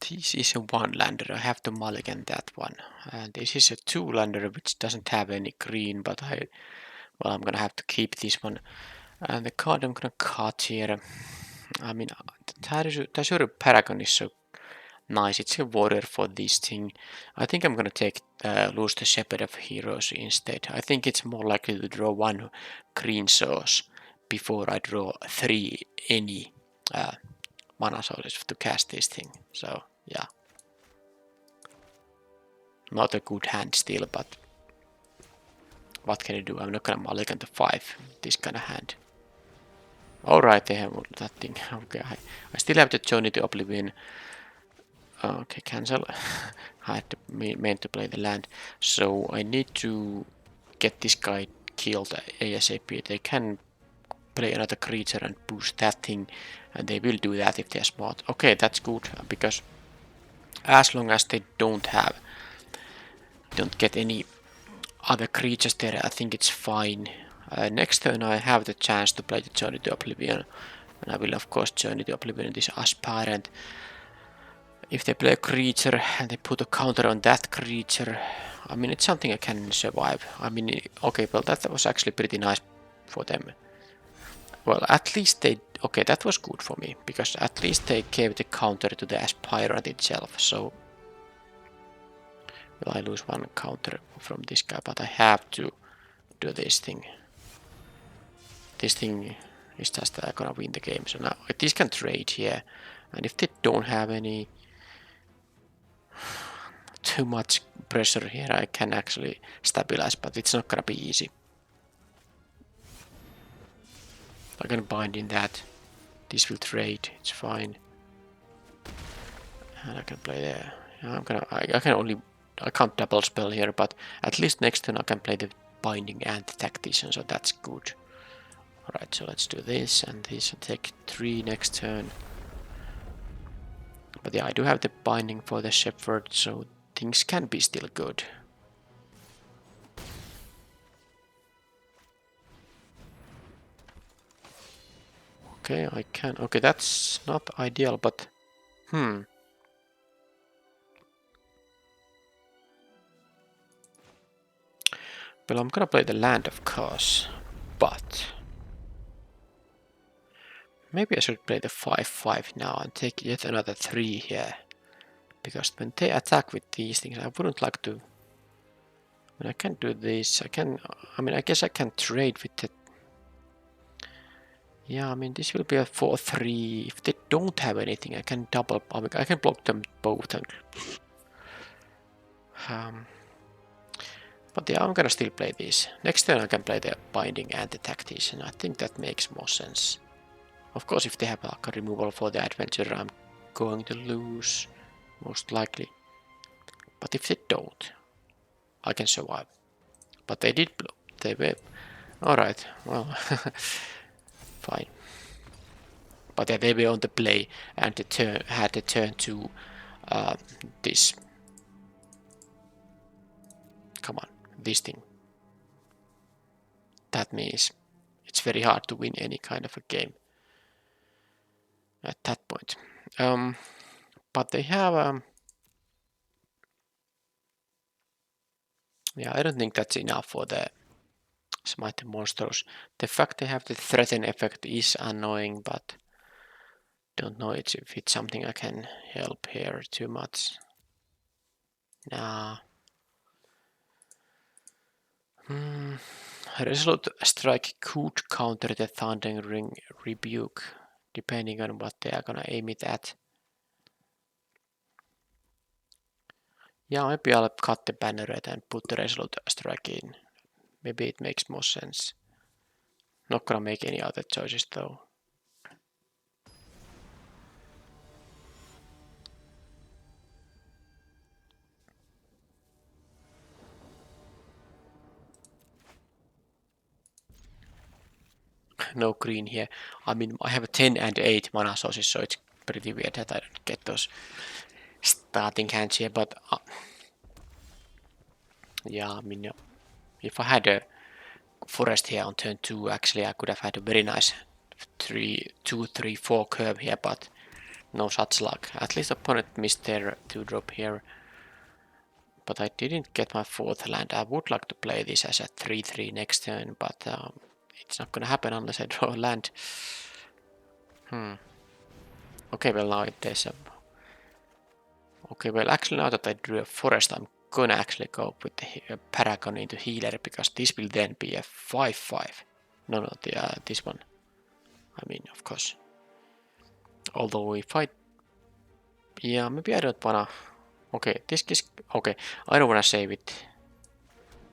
This is a 1-lander, I have to mulligan that one. And this is a 2-lander which doesn't have any green, but I'm gonna have to keep this one. And the card I'm gonna cut here, I mean, the Tazuru Paragon is so nice, it's a warrior for this thing. I think I'm gonna take lose the Shepherd of Heroes instead. I think it's more likely to draw 1 green source before I draw 3 any mana sources to cast this thing. So yeah, not a good hand still, but what can you do? I'm not gonna mulligan to 5 this kind of hand. Alright, they have that thing. Okay, I still have the Journey to Oblivion. Okay, cancel. I had to, meant to play the land, so I need to get this guy killed ASAP. They can play another creature and boost that thing, and they will do that if they're smart. Okay, that's good, because as long as they don't get any other creatures there, I think it's fine. Next turn I have the chance to play the Journey to Oblivion, and I will of course Journey to Oblivion this Aspirant. If they play a creature and they put a counter on that creature, I mean, it's something I can survive. I mean, okay, well, that was actually pretty nice for them. Well, at least they... okay, that was good for me, because at least they gave the counter to the aspirant itself, so... Will I lose one counter from this guy, but I have to do this thing. This thing is just gonna win the game, so now this can trade here, and if they don't have any... too much pressure here, I can actually stabilize, but it's not gonna be easy. I can bind in that. This will trade, it's fine. And I can play there. I can only... I can't double spell here, but at least next turn I can play the binding and the tactician, so that's good. Alright, so let's do this and this and take 3 next turn. But yeah, I do have the binding for the shepherd, so things can be still good. Okay, I can... Okay, that's not ideal, but... Well, I'm gonna play the land, of course, but... Maybe I should play the 5-5 now and take yet another 3 here. Because when they attack with these things, I wouldn't like to... I can do this, I can... I mean, I guess I can trade with the... Yeah, I mean, this will be a 4-3. If they don't have anything, I can double... I mean, I can block them both and... But yeah, I'm gonna still play this. Next turn I can play the binding and the tactician. I think that makes more sense. Of course, if they have like a removal for the adventurer, I'm going to lose, most likely. But if they don't, I can survive. But they did blow. They were... Alright, well, fine. But yeah, they were on the play and the turn, had the turn to this. Come on, this thing. That means it's very hard to win any kind of a game at that point. But they have... yeah, I don't think that's enough for the Smite the Monsters. The fact they have the threaten effect is annoying, but don't know if it's something I can help here too much. Nah. Resolute Strike could counter the Thundering Ring Rebuke, depending on what they are gonna aim it at. Yeah, maybe I'll cut the banneret and put the Resolute Strike in. Maybe it makes more sense. Not gonna make any other choices though. No green here. I mean, I have a 10 and 8 mana sources, so it's pretty weird that I don't get those starting hands here, but yeah, I mean, if I had a forest here on turn 2, actually I could have had a very nice 2, 3, 4 curve here, but no such luck. At least opponent missed their 2-drop here. But I didn't get my 4th land. I would like to play this as a 3-3 next turn, but it's not gonna happen unless I draw a land. Okay, well now there's a... Okay, well actually now that I drew a forest, I'm gonna actually go with the Paragon into healer, because this will then be a 5-5. No, not the, this one. I mean, of course. Although if I... Yeah, maybe I don't wanna... Okay, this is... Okay, I don't wanna save it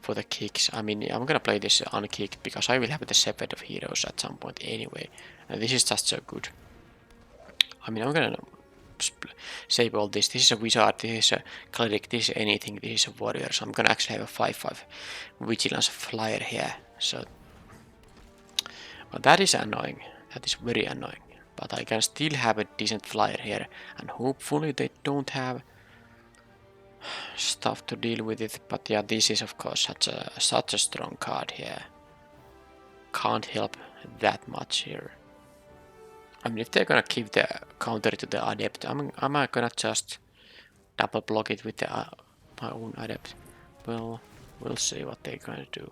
for the kicks. I mean, I'm gonna play this unkicked, because I will have the Shepherd of Heroes at some point anyway. And this is just so good. I mean, I'm gonna save all this. This is a wizard, this is a cleric, this is anything, this is a warrior. So I'm gonna actually have a 5-5 vigilance flyer here. So, well, that is annoying. That is very annoying. But I can still have a decent flyer here, and hopefully they don't have stuff to deal with it. But yeah, this is of course such a strong card here. Can't help that much here. I mean, if they're gonna give the counter to the adept, am I gonna just double block it with the my own adept? Well, we'll see what they're gonna do.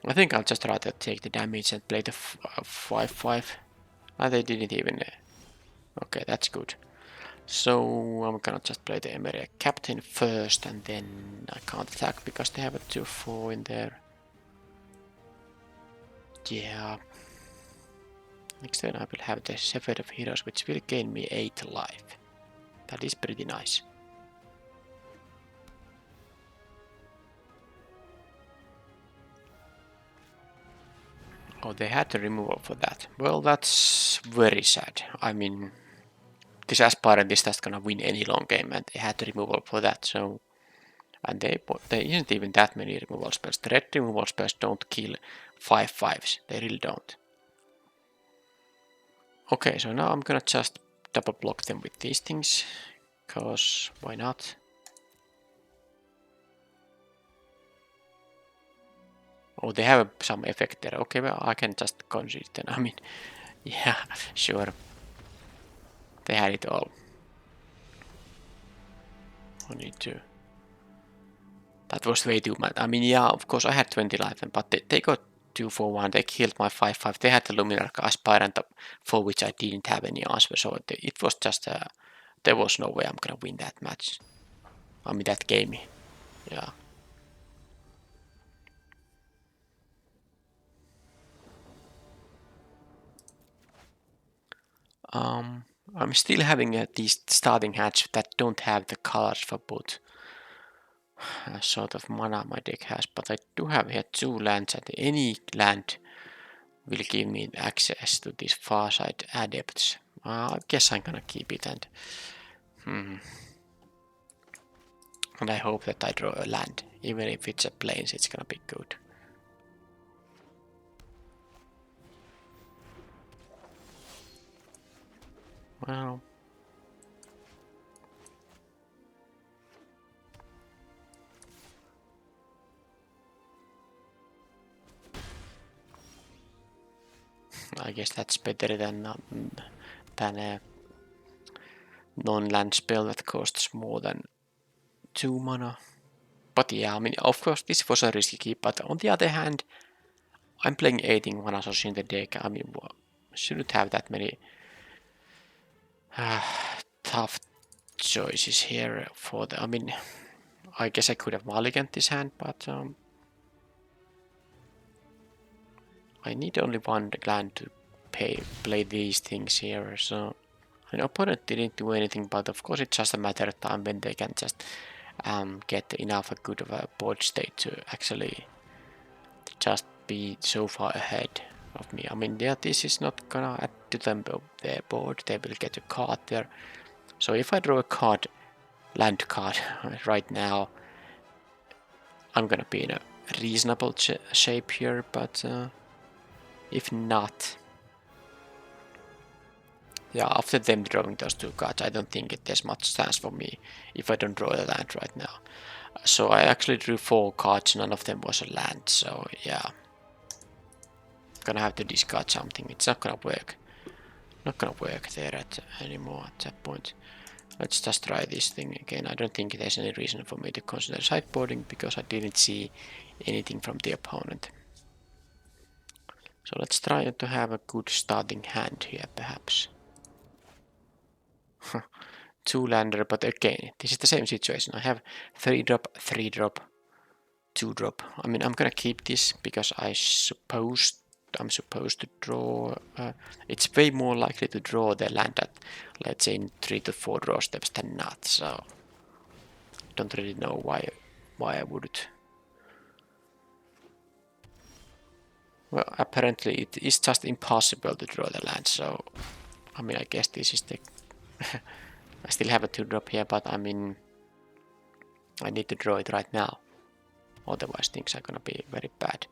I think I'll just rather take the damage and play the 5-5. They didn't even... Okay, that's good. So I'm gonna just play the Emery Captain first, and then I can't attack because they have a 2-4 in there. Yeah. Next turn I will have the Shepherd of Heroes, which will gain me 8 life. That is pretty nice. Oh, they had the removal for that. Well, that's very sad. I mean, this aspirant is just gonna win any long game, and they had the removal for that, so... And there isn't even that many removal spells. The red removal spells don't kill 5/5s. They really don't. Okay, so now I'm gonna just double block them with these things, cause why not? Oh, they have some effect there. Okay, well, I can just concede then. I mean, yeah, sure. They had it all. I need to... That was way too much. I mean, yeah, of course I had 20 life, but they got 2-4-1. They killed my 5-5. They had the Luminar Aspirant for which I didn't have any answer. So it was just... there was no way I'm gonna win that match. I mean, that game. Yeah. I'm still having these starting hands that don't have the colors for both sort of mana my deck has, but I do have here 2 lands, and any land will give me access to these Farsight Adepts. I guess I'm gonna keep it, and I hope that I draw a land. Even if it's a plains, it's gonna be good. Well, I guess that's better than a non-land spell that costs more than 2 mana. But yeah, I mean, of course, this was a risky keep, but on the other hand, I'm playing 18 mana source in the deck. I mean, well, shouldn't have that many tough choices here for the... I mean, I guess I could have mulliganed this hand, but I need only 1 land to play these things here, so... An opponent didn't do anything, but of course it's just a matter of time when they can just get enough good of a board state to actually just be so far ahead of me. I mean, yeah, this is not gonna add to them their board. They will get a card there. So if I draw a card, land card right now, I'm gonna be in a reasonable shape here, but if not... Yeah, after them drawing those 2 cards, I don't think there's much chance for me if I don't draw a land right now. So I actually drew 4 cards, none of them was a land, so yeah. Gonna have to discard something, it's not gonna work. Not gonna work there anymore at that point. Let's just try this thing again. I don't think there's any reason for me to consider sideboarding because I didn't see anything from the opponent. So let's try to have a good starting hand here, perhaps. 2-lander, but again, this is the same situation. I have 3-drop, 3-drop, 2-drop. I mean, I'm gonna keep this because I'm supposed to draw. It's way more likely to draw the land at, let's say, in 3 to 4 draw steps than not. So, don't really know why I would. Well, apparently it is just impossible to draw the land. So, I mean, I guess this is the. I still have a 2-drop here, but I mean, I need to draw it right now. Otherwise, things are gonna be very bad.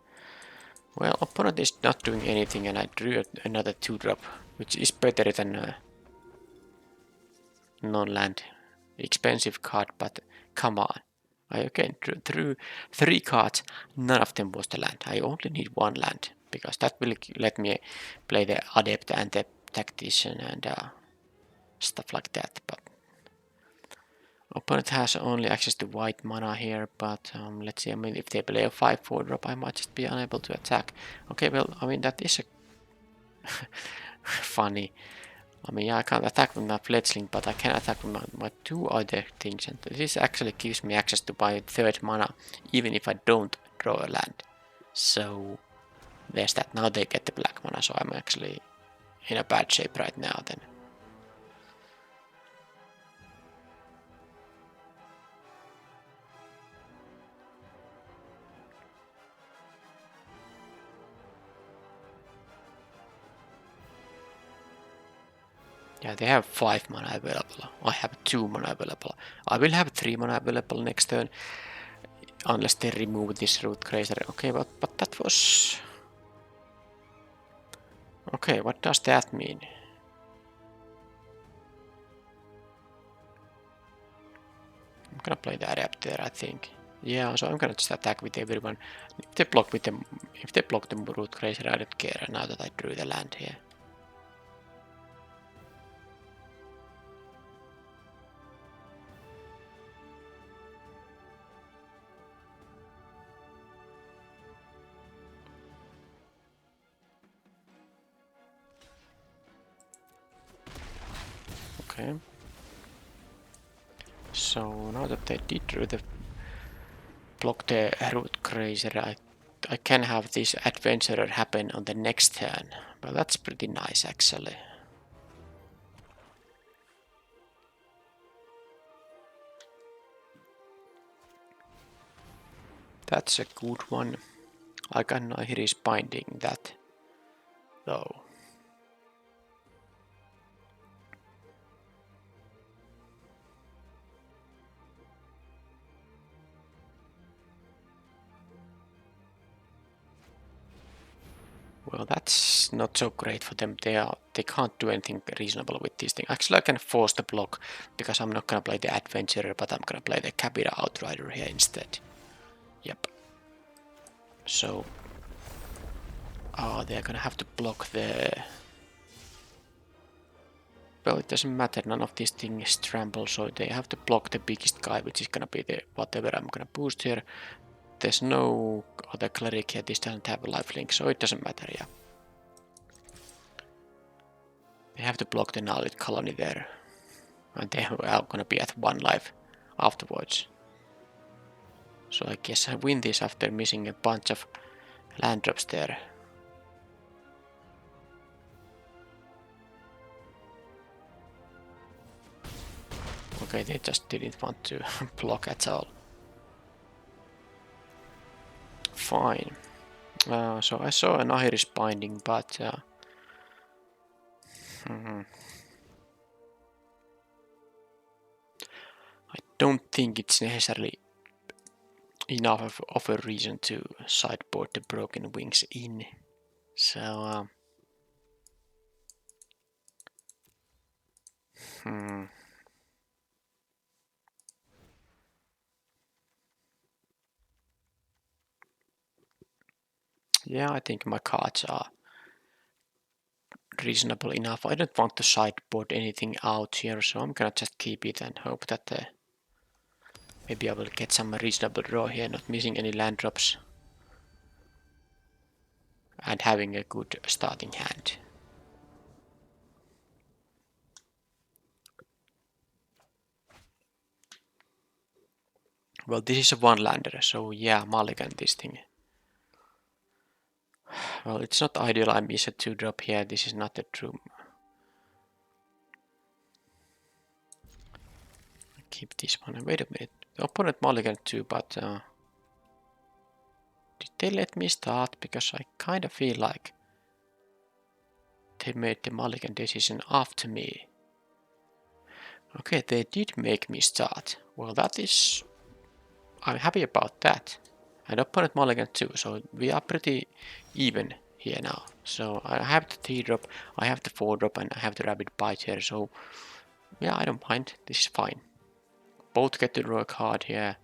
Well, opponent is not doing anything, and I drew another 2-drop, which is better than a non-land expensive card, but come on. I again drew 3 cards, none of them was the land. I only need 1 land, because that will let me play the Adept and the Tactician and stuff like that. But Opponent has only access to white mana here, but let's see. I mean, if they play a 5/4 drop, I might just be unable to attack. Okay, well, I mean, that is a funny. I mean, yeah, I can't attack with my fledgling, but I can attack with my two other things, and this actually gives me access to my third mana, even if I don't draw a land. So there's that. Now they get the black mana, so I'm actually in a bad shape right now then. Yeah, they have 5 mana available. I have 2 mana available. I will have 3 mana available next turn, unless they remove this Root Grazer. Okay, but that was... Okay, what does that mean? I'm gonna play the Adapter, I think. Yeah, so I'm gonna just attack with everyone. If they block with them, if they block the Root Grazer, I don't care now that I drew the land here. Okay. So now that they did block the Root Grazer, I can have this Adventurer happen on the next turn. But that's pretty nice actually. That's a good one. I can Nahiri's Binding that though. Well, that's not so great for them. They can't do anything reasonable with this thing. Actually, I can force the block because I'm not gonna play the Adventurer, but I'm gonna play the Capita Outrider here instead. Yep. So, they're gonna have to block the... Well, it doesn't matter. None of these things trample, so they have to block the biggest guy, which is gonna be the whatever I'm gonna boost here. There's no other cleric here. This doesn't have a lifelink, so it doesn't matter. Yeah. They have to block the Knowledge Colony there. And they are gonna be at 1 life afterwards. So I guess I win this after missing a bunch of land drops there. Okay, they just didn't want to block at all. Fine. So I saw an Nahiri's Binding, but I don't think it's necessarily enough of a reason to sideboard the Broken Wings in. So, yeah, I think my cards are reasonable enough. I don't want to sideboard anything out here, so I'm gonna just keep it and hope that maybe I will get some reasonable draw here, not missing any land drops. And having a good starting hand. Well, this is a one-lander, so yeah, mulligan this thing. Well, it's not ideal I miss a 2-drop here, this is not the true... Keep this one. Wait a minute. The opponent mulligan too, but... did they let me start? Because I kind of feel like they made the mulligan decision after me. Okay, they did make me start. Well, that is... I'm happy about that. And opponent mulligan too, so we are pretty even here now. So I have the 3-drop, I have the 4-drop, and I have the Rabbit Bite here, so yeah, I don't mind. This is fine. Both get to draw a card here,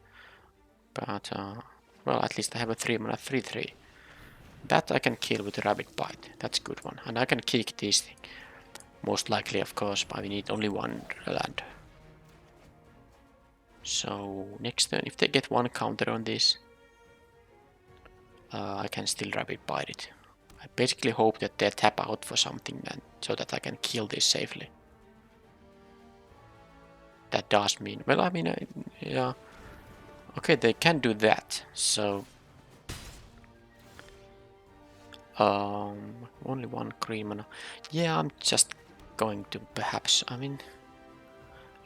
but well, at least I have a 3-mana 3/3. That I can kill with the Rabbit Bite. That's a good one. And I can kick this thing. Most likely, of course, but we need only 1 land. So next turn, if they get one counter on this, I can still rapid bite it. I basically hope that they tap out for something and so that I can kill this safely. That does mean, well, I mean, yeah. Okay, they can do that, so... only one green mana. Yeah, I'm just going to perhaps, I mean...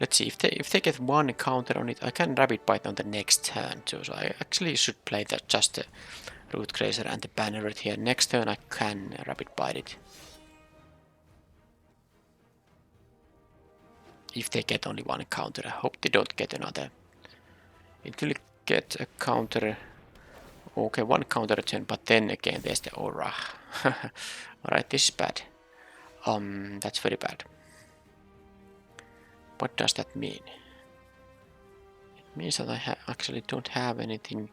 Let's see, if they get one counter on it, I can rapid bite on the next turn too, so I actually should play that just the Root Grazer and the Banneret here. Next turn I can rapid bite it. If they get only one counter, I hope they don't get another. It will get a counter. Okay, one counter turn, but then again there's the aura. Alright, this is bad. That's very bad. What does that mean? It means that I actually don't have anything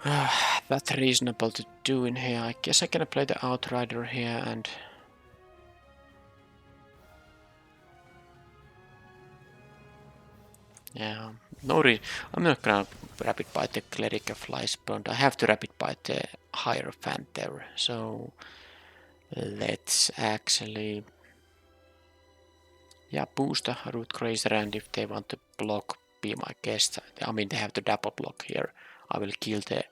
that reasonable to do in here. I guess I can play the Outrider here and... Yeah, no I'm not gonna rapid bite the Cleric of Icebound. I have to rapid bite the Hierophant there. So let's actually... Yeah, boost the Root Grazer, and if they want to block, be my guest. I mean, they have to double block here. I will kill the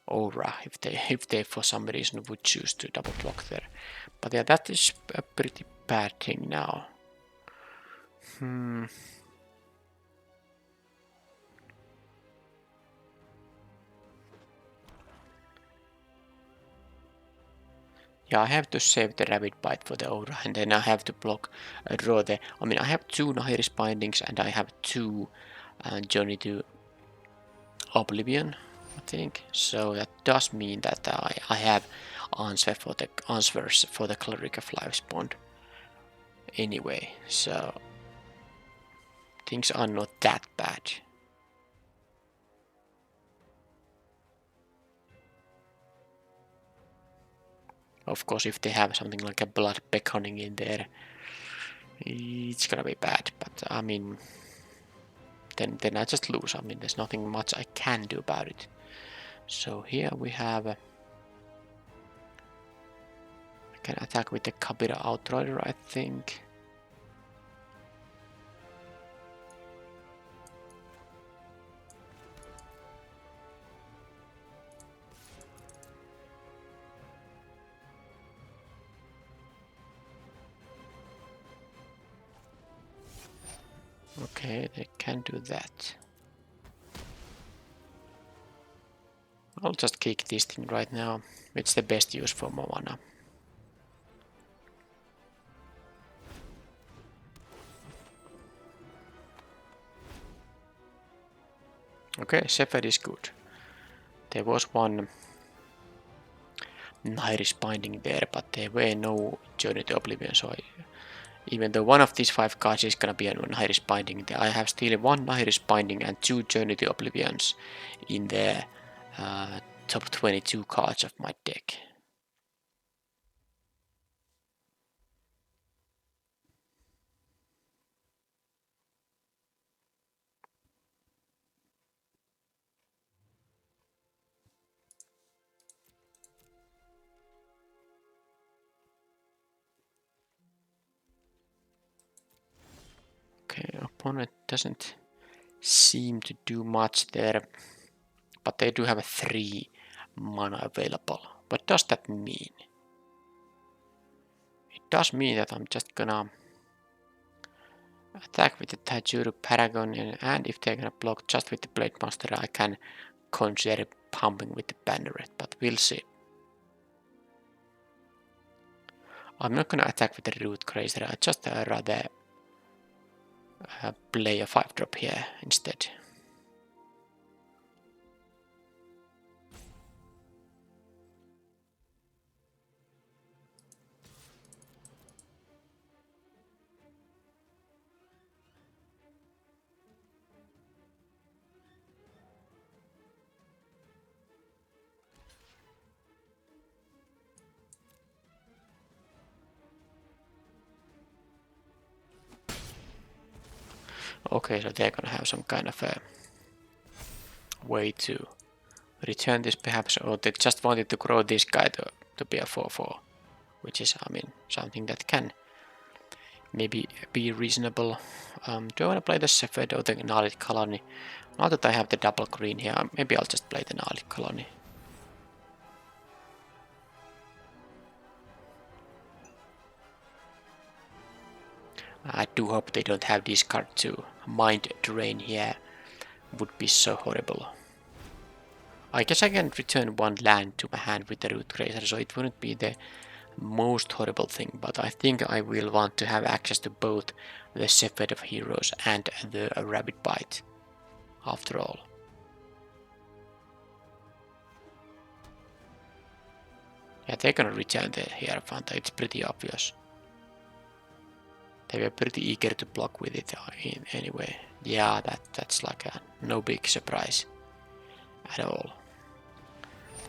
Aura if they for some reason would choose to double block there. But yeah, that is a pretty bad thing now. Yeah, I have to save the Rabbit Bite for the Aura, and then I have to block, draw the... I mean, I have 2 Nahiri's Bindings, and I have 2 Journey to Oblivion, I think. So that does mean that I have answers for the Cleric of Lifespawn anyway, so things are not that bad. Of course, if they have something like a Blood Beckoning in there, it's gonna be bad, but I mean... Then I just lose. I mean, there's nothing much I can do about it. So here we have... I can attack with the Kabira Outrider, I think. Okay, they can do that. I'll just kick this thing right now. It's the best use for Moana. Okay, Shepherd is good. There was one Nahiri's Binding there, but there were no Journey to Oblivion, so even though one of these 5 cards is gonna be a Nahiri's Binding, I have still 1 Nahiri's Binding and 2 Journey to Oblivions in the top 22 cards of my deck. Okay, opponent doesn't seem to do much there, but they do have a 3 mana available. What does that mean? It does mean that I'm just gonna attack with the Taijuru Paragon, and if they're gonna block just with the Blade Master, I can consider pumping with the Banneret, but we'll see. I'm not gonna attack with the Root Grazer, I just rather play a 5-drop here instead. Okay, so they're gonna have some kind of a way to return this perhaps, or they just wanted to grow this guy to be a 4/4, which is, I mean, something that can maybe be reasonable. Do I want to play the Cepheid or the Gnarled Colony? Now that I have the double green here, maybe I'll just play the Gnarled Colony. I do hope they don't have discard too. Mind Drain here would be so horrible. I guess I can return one land to my hand with the Root Grazer, so it wouldn't be the most horrible thing, but I think I will want to have access to both the Cepheid of Heroes and the Rabbit Bite, after all. Yeah, they're gonna return the Hierophant, it's pretty obvious. They were pretty eager to block with it anyway. Yeah, that's like a no big surprise at all.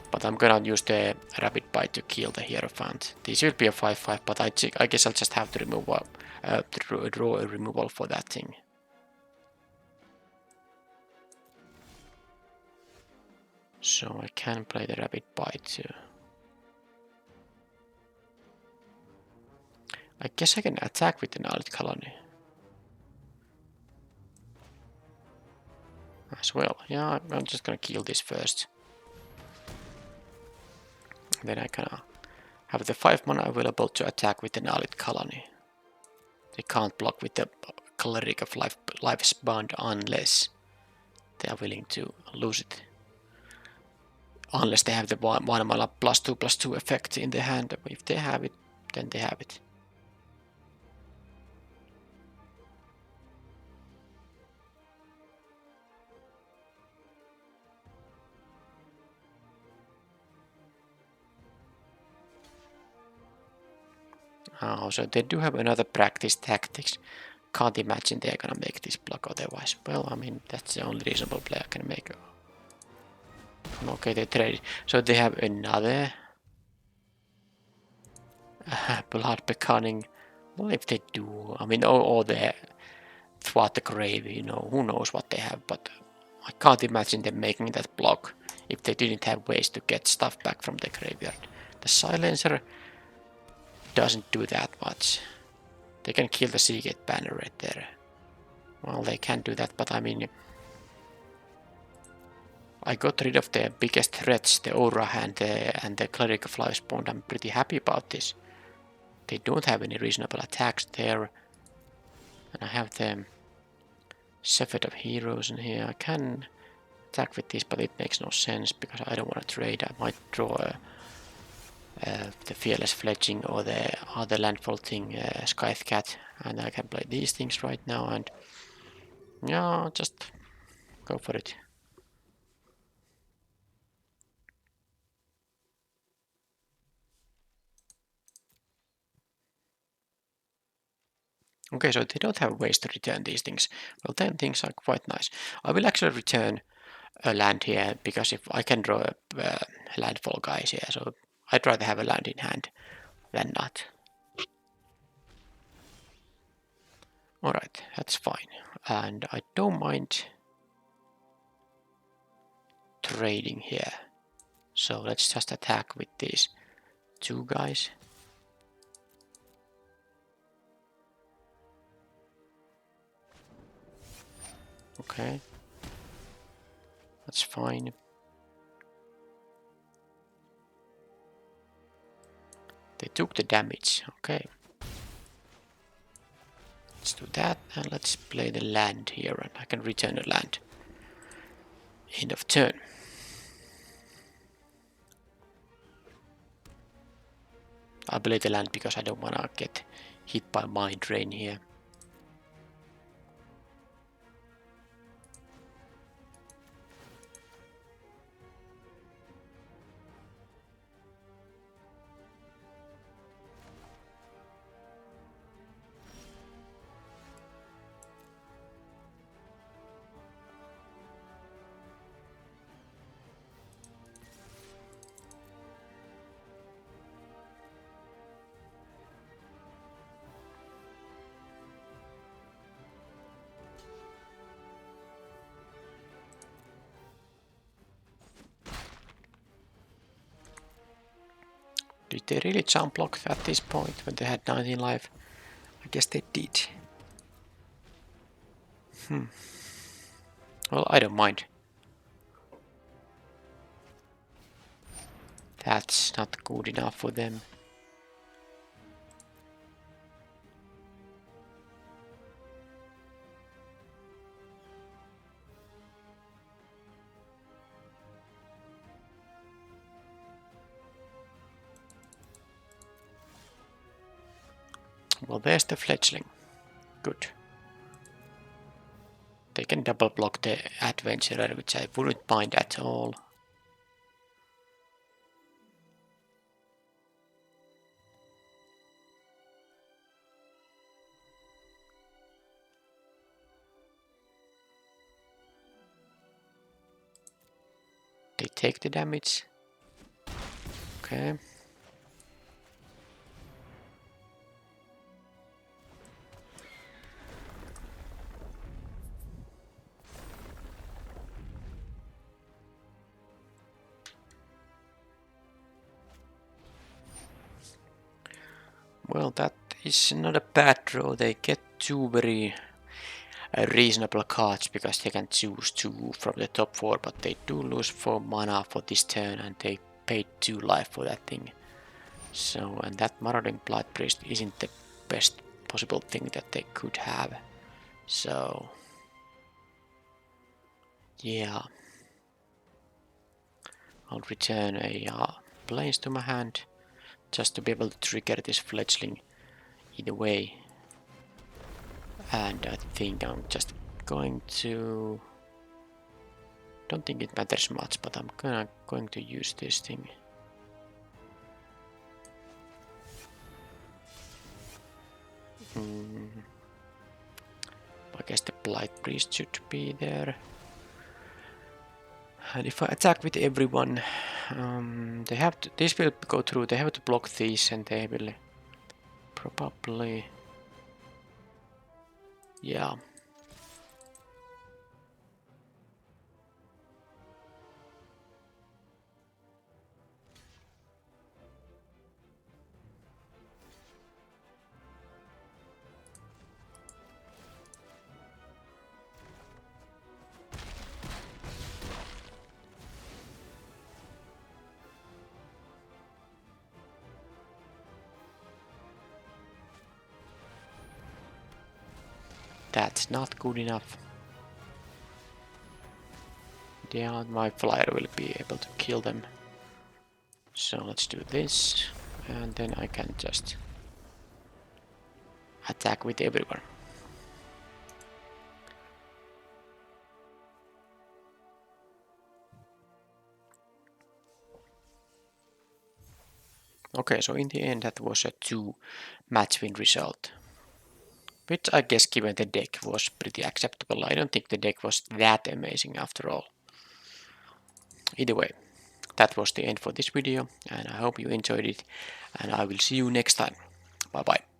But I'm gonna use the Rabbit Bite to kill the Hierophant. This will be a 5/5, but I guess I'll just have to remove draw a removal for that thing. So I can play the Rabbit Bite too. I guess I can attack with the Gnarled Colony as well. Yeah, I'm just gonna kill this first. Then I can have the 5 mana available to attack with the Gnarled Colony. They can't block with the Cleric of Life's Bond unless they are willing to lose it. Unless they have the 1 mana +2/+2 effect in their hand. If they have it, then they have it. Oh, so they do have another practice tactics. Can't imagine they're gonna make this block otherwise. Well, I mean, that's the only reasonable play I can make. Okay, they trade. So they have another Blood Beckoning. Well, if they do, I mean, or they thwart the grave, you know, who knows what they have, but I can't imagine them making that block if they didn't have ways to get stuff back from the graveyard. The Silencer doesn't do that much. They can kill the Seagate banner right there. Well, they can do that, but I mean, I got rid of the biggest threats, the Aura and the Cleric of Life's Bond. I'm pretty happy about this. They don't have any reasonable attacks there. And I have the Cepheid of Heroes in here. I can attack with this, but it makes no sense because I don't want to trade. I might draw the Fearless Fledging or the other landfall thing, Scythe Cat, and I can play these things right now and yeah, just go for it. Okay, so they don't have ways to return these things. Well, then things are quite nice. I will actually return a land here because if I can draw a landfall guys here, so I'd rather have a land in hand than not. Alright, that's fine. And I don't mind trading here. So let's just attack with these 2 guys. Okay. That's fine. They took the damage. Okay. Let's do that and let's play the land here and I can return a land. End of turn. I play the land because I don't wanna get hit by Mind Drain here. Did they really jump block at this point when they had 19 life? I guess they did. Well, I don't mind. That's not good enough for them. Well, there's the fledgling. Good. They can double block the adventurer, which I wouldn't mind at all. They take the damage. Okay. Well, that is not a bad draw. They get two very reasonable cards because they can choose two from the top four, but they do lose 4 mana for this turn and they paid 2 life for that thing. So, and that Marauding Blight Priest isn't the best possible thing that they could have. So, yeah. I'll return a planes to my hand just to be able to trigger this fledgling either way. And I think I'm just going to... Don't think it matters much, but I'm going to use this thing. I guess the Blight Priest should be there. And if I attack with everyone, they have to, this will go through, they have to block these and they will probably... Yeah. That's not good enough. Yeah, my flyer will be able to kill them. So let's do this, and then I can just attack with everyone. Okay, so in the end that was a 2 match win result. Which I guess given the deck was pretty acceptable. I don't think the deck was that amazing after all. Either way, that was the end for this video and I hope you enjoyed it and I will see you next time. Bye bye.